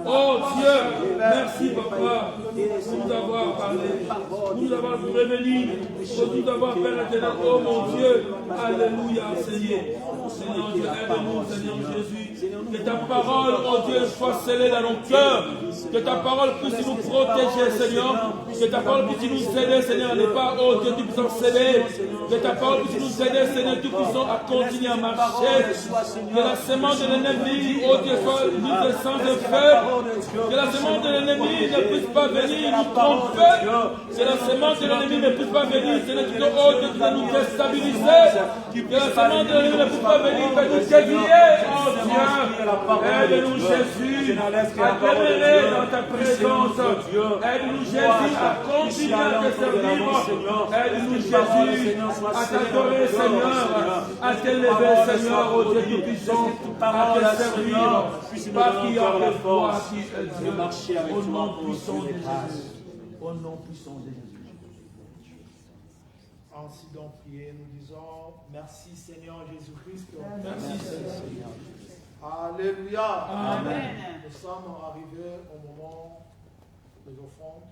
Oh Dieu, merci Papa pour nous avoir parlé, pour nous avoir prévenu, pour nous avoir fait la oh mon Dieu, alléluia Seigneur. Seigneur Dieu, aide-nous Seigneur Jésus, que ta parole, oh Dieu, soit scellée dans nos cœurs, que ta parole puisse nous protéger Seigneur, que ta parole puisse nous aider Seigneur, n'est pas, oh Dieu, tu puisses céder, que ta parole puisse nous aider Seigneur, tu puisses à continuer à marcher, que la semence de l'ennemi, oh Dieu, soit libre sans effet, que la semence de l'ennemi ne puisse pas venir nous tromper, que la semence de l'ennemi ne puisse pas venir, Seigneur, oh Dieu, tu vas nous déstabiliser, que la semence de l'ennemi ne puisse pas venir, nous dévier, oh Dieu, aide-nous Jésus, à demeurer dans ta présence, aide-nous Jésus, à continuer à te servir, aide-nous Jésus, à t'adorer Seigneur, à t'élever Seigneur, oh Dieu Tout-Puissant, à te servir, parce qu'il y a le foi qui est Dieu, au nom puissant de Jésus, au nom puissant de Jésus. Ainsi donc prier, nous disons merci Seigneur Jésus-Christ. Merci Seigneur. Alléluia. Amen. Nous sommes arrivés au moment des offrandes.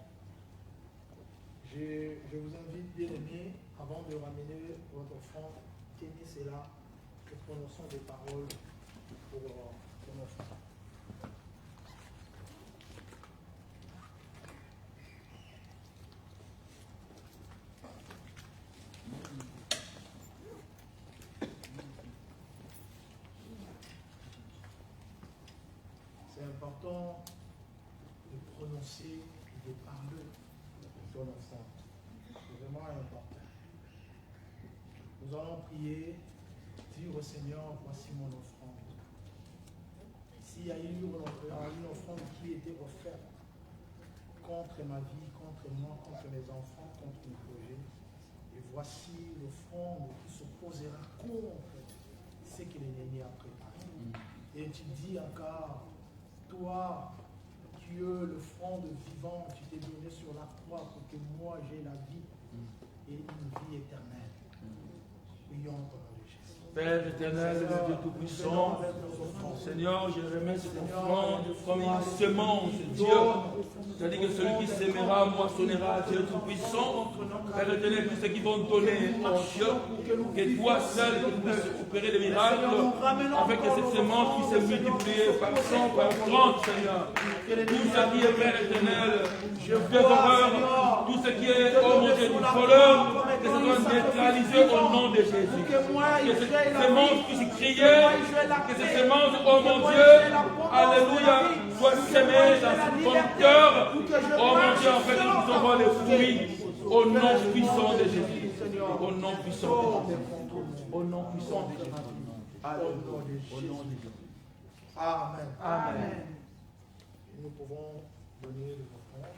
Je vous invite, bien aimés, avant de ramener votre offrande, tenez cela, que prononçons des paroles pour ton offrande. C'est important de prononcer et de parler ton offrande. C'est vraiment important. Nous allons prier, dire au Seigneur, voici mon offrande. S'il y a eu une offrande qui était offerte contre ma vie, contre moi, contre mes enfants, contre mes projets, et voici l'offrande qui s'opposera contre ce que l'ennemi a préparé. Et tu dis encore, toi, tu es l'offrande vivant, tu t'es donné sur la croix pour que moi j'ai la vie et une vie éternelle. Prions au nom de Jésus. Père éternel, Dieu Tout-Puissant, Seigneur, je remets cette offrande comme une semence, Dieu. C'est-à-dire que celui qui s'aimera moissonnera, Dieu Tout-Puissant. Père éternel, tous ceux qui vont donner en Dieu, que toi seul puisses opérer des miracles, avec cette semence qui s'est multipliée par 100, par 30, Seigneur. Tout ce qui est, Père éternel, dévoreur, tout ce qui est, oh mon Dieu, du voleur, que ce soit neutralisé au nom de Jésus. Que cette semence puisse crier, que cette semence, oh mon Dieu, alléluia, soit sémée dans ton cœur, oh mon Dieu, en fait, nous puissions voir les fruits au nom puissant de Jésus. Au nom puissant de Jésus. Au nom puissant de Jésus. Au nom de Jésus. Amen. Amen. Nous pouvons donner le offrande.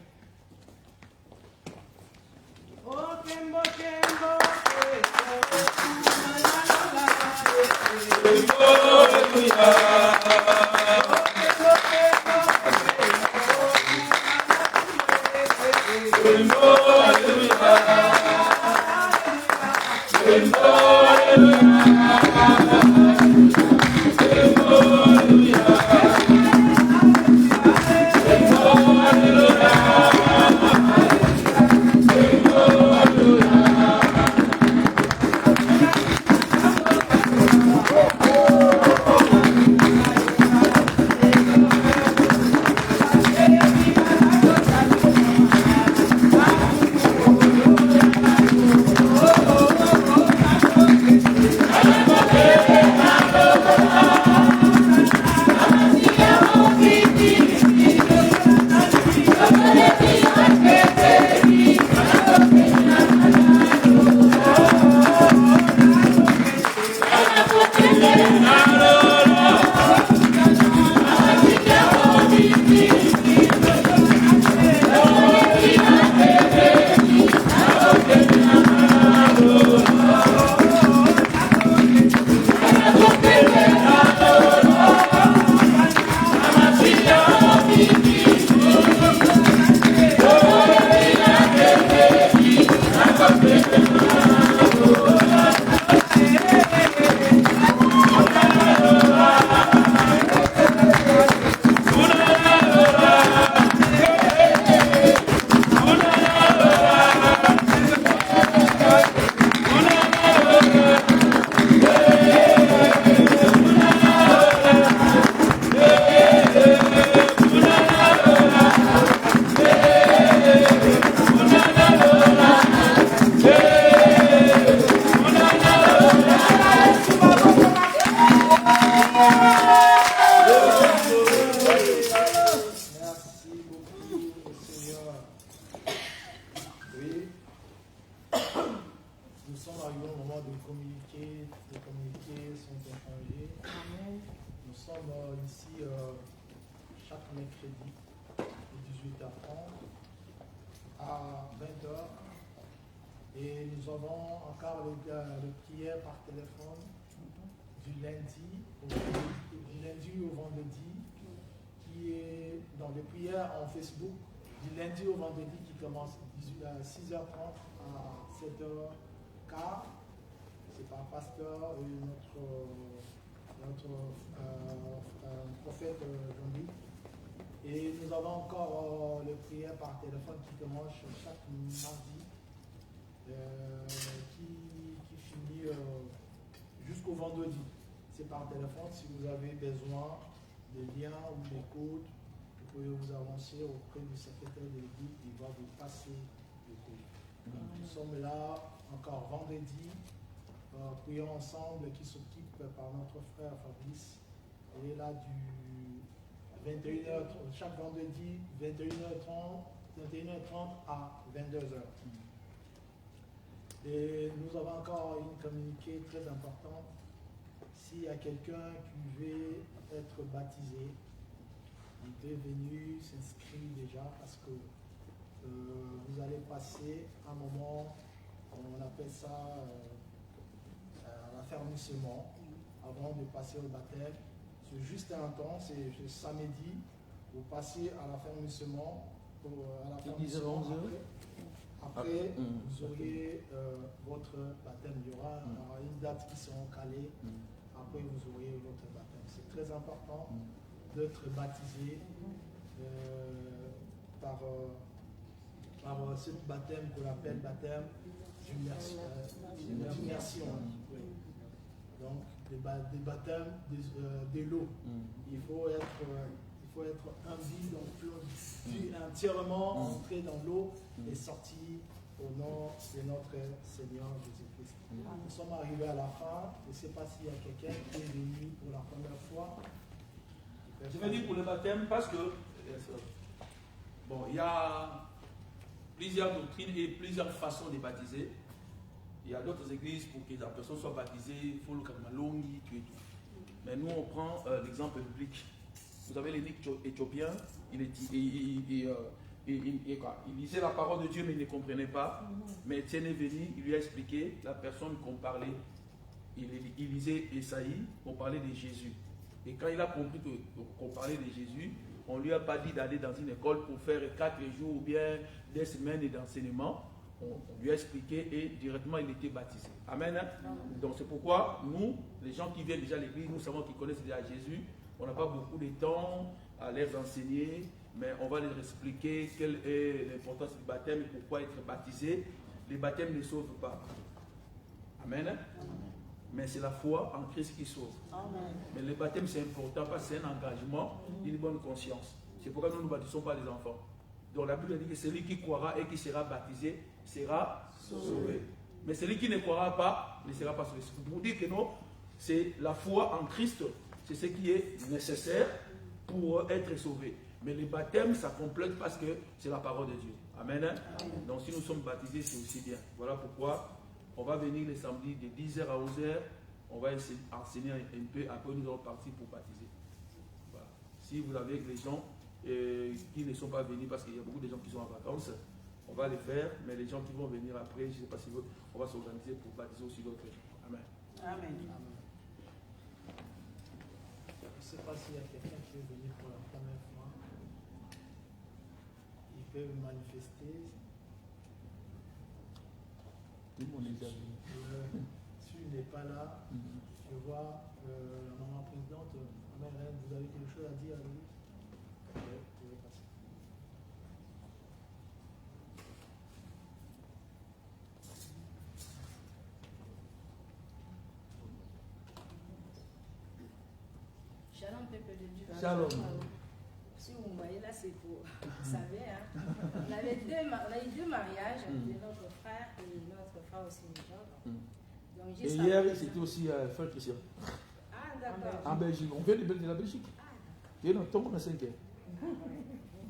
les communiqués sont échangés. Amen. Nous sommes ici chaque mercredi de 18h30 à 20h. Et nous avons encore le prière par téléphone du lundi au vendredi, qui est dans les prières en Facebook du lundi au vendredi, qui commence à 6h30 à 7h15. C'est par pasteur et notre prophète Jean-Luc. Et nous avons encore les prières par téléphone qui commencent chaque mardi, qui finit jusqu'au vendredi. C'est par téléphone. Si vous avez besoin des liens ou des codes, vous pouvez vous avancer auprès du secrétaire de l'église, il va vous passer le code. Nous sommes là encore vendredi, prions ensemble, qui s'occupe par notre frère Fabrice. Il est là du 21h, chaque vendredi, 21h30 à 22h. Et nous avons encore une communiqué très importante. S'il y a quelqu'un qui veut être baptisé, il peut venir s'inscrire déjà, parce que vous allez passer un moment, on appelle ça l'affermissement, avant de passer au baptême. C'est juste un temps, c'est samedi, vous passez à l'affermissement. Après, vous aurez votre baptême. Il y aura une date qui sera calée. Après, vous aurez votre baptême. C'est très important d'être baptisé par ce baptême qu'on appelle baptême d'immersion. Donc, des baptêmes de l'eau. Il faut être humble, donc entièrement entré dans l'eau et sorti au nom de notre Seigneur Jésus-Christ. Nous sommes arrivés à la fin. Je ne sais pas s'il y a quelqu'un qui est venu pour la première fois. Je vais dire pour le baptême parce que bon, il y a plusieurs doctrines et plusieurs façons de baptiser. Il y a d'autres églises pour que la personne soit baptisée, il faut le kalmalongi, tout et tout. Mais nous, on prend l'exemple biblique. Vous avez l'évêque éthiopien, il lisait la parole de Dieu, mais il ne comprenait pas. Mais Étienne est venu, il lui a expliqué la personne qu'on parlait. Il lisait Esaïe, on parlait de Jésus. Et quand il a compris qu'on parlait de Jésus, on ne lui a pas dit d'aller dans une école pour faire 4 jours ou bien des semaines d'enseignement. On lui a expliqué et directement il était baptisé. Amen. Donc c'est pourquoi nous, les gens qui viennent déjà à l'église, nous savons qu'ils connaissent déjà Jésus. On n'a pas beaucoup de temps à les enseigner, mais on va leur expliquer quelle est l'importance du baptême et pourquoi être baptisé. Les baptêmes ne sauvent pas. Amen. Mais c'est la foi en Christ qui sauve. Amen. Mais le baptême c'est important parce que c'est un engagement, une bonne conscience. C'est pourquoi nous ne baptisons pas les enfants. Donc la Bible dit que celui qui croira et qui sera baptisé sera sauvé. Mais celui qui ne croira pas ne sera pas sauvé. C'est pour dire que non, c'est la foi en Christ, c'est ce qui est nécessaire pour être sauvé. Mais le baptême, ça complète parce que c'est la parole de Dieu. Amen. Amen. Donc si nous sommes baptisés, c'est aussi bien. Voilà pourquoi on va venir les samedis de 10h à 11h. On va enseigner un peu, après nous allons partir pour baptiser. Voilà. Si vous avez des gens qui ne sont pas venus parce qu'il y a beaucoup de gens qui sont en vacances, on va les faire, mais les gens qui vont venir après, je ne sais pas si on va s'organiser pour baptiser aussi d'autres gens. Amen. Amen. Je ne sais pas s'il y a quelqu'un qui est venu pour la première fois. Il peut manifester. Tout le monde est déjà venu. Si tu n'es pas là, je vois la maman présidente. Amen. Vous avez quelque chose à dire à lui? Vous pouvez passer. Shalom, peuple de Dieu. Shalom. Si vous me voyez là, c'est pour. Vous savez, hein? On a eu 2 mariages de notre frère et notre frère aussi. Donc, Et hier, c'était aussi frère Christian. Ah, d'accord. En Belgique. On vient de la Belgique. Et non, tombe dans 5 heures.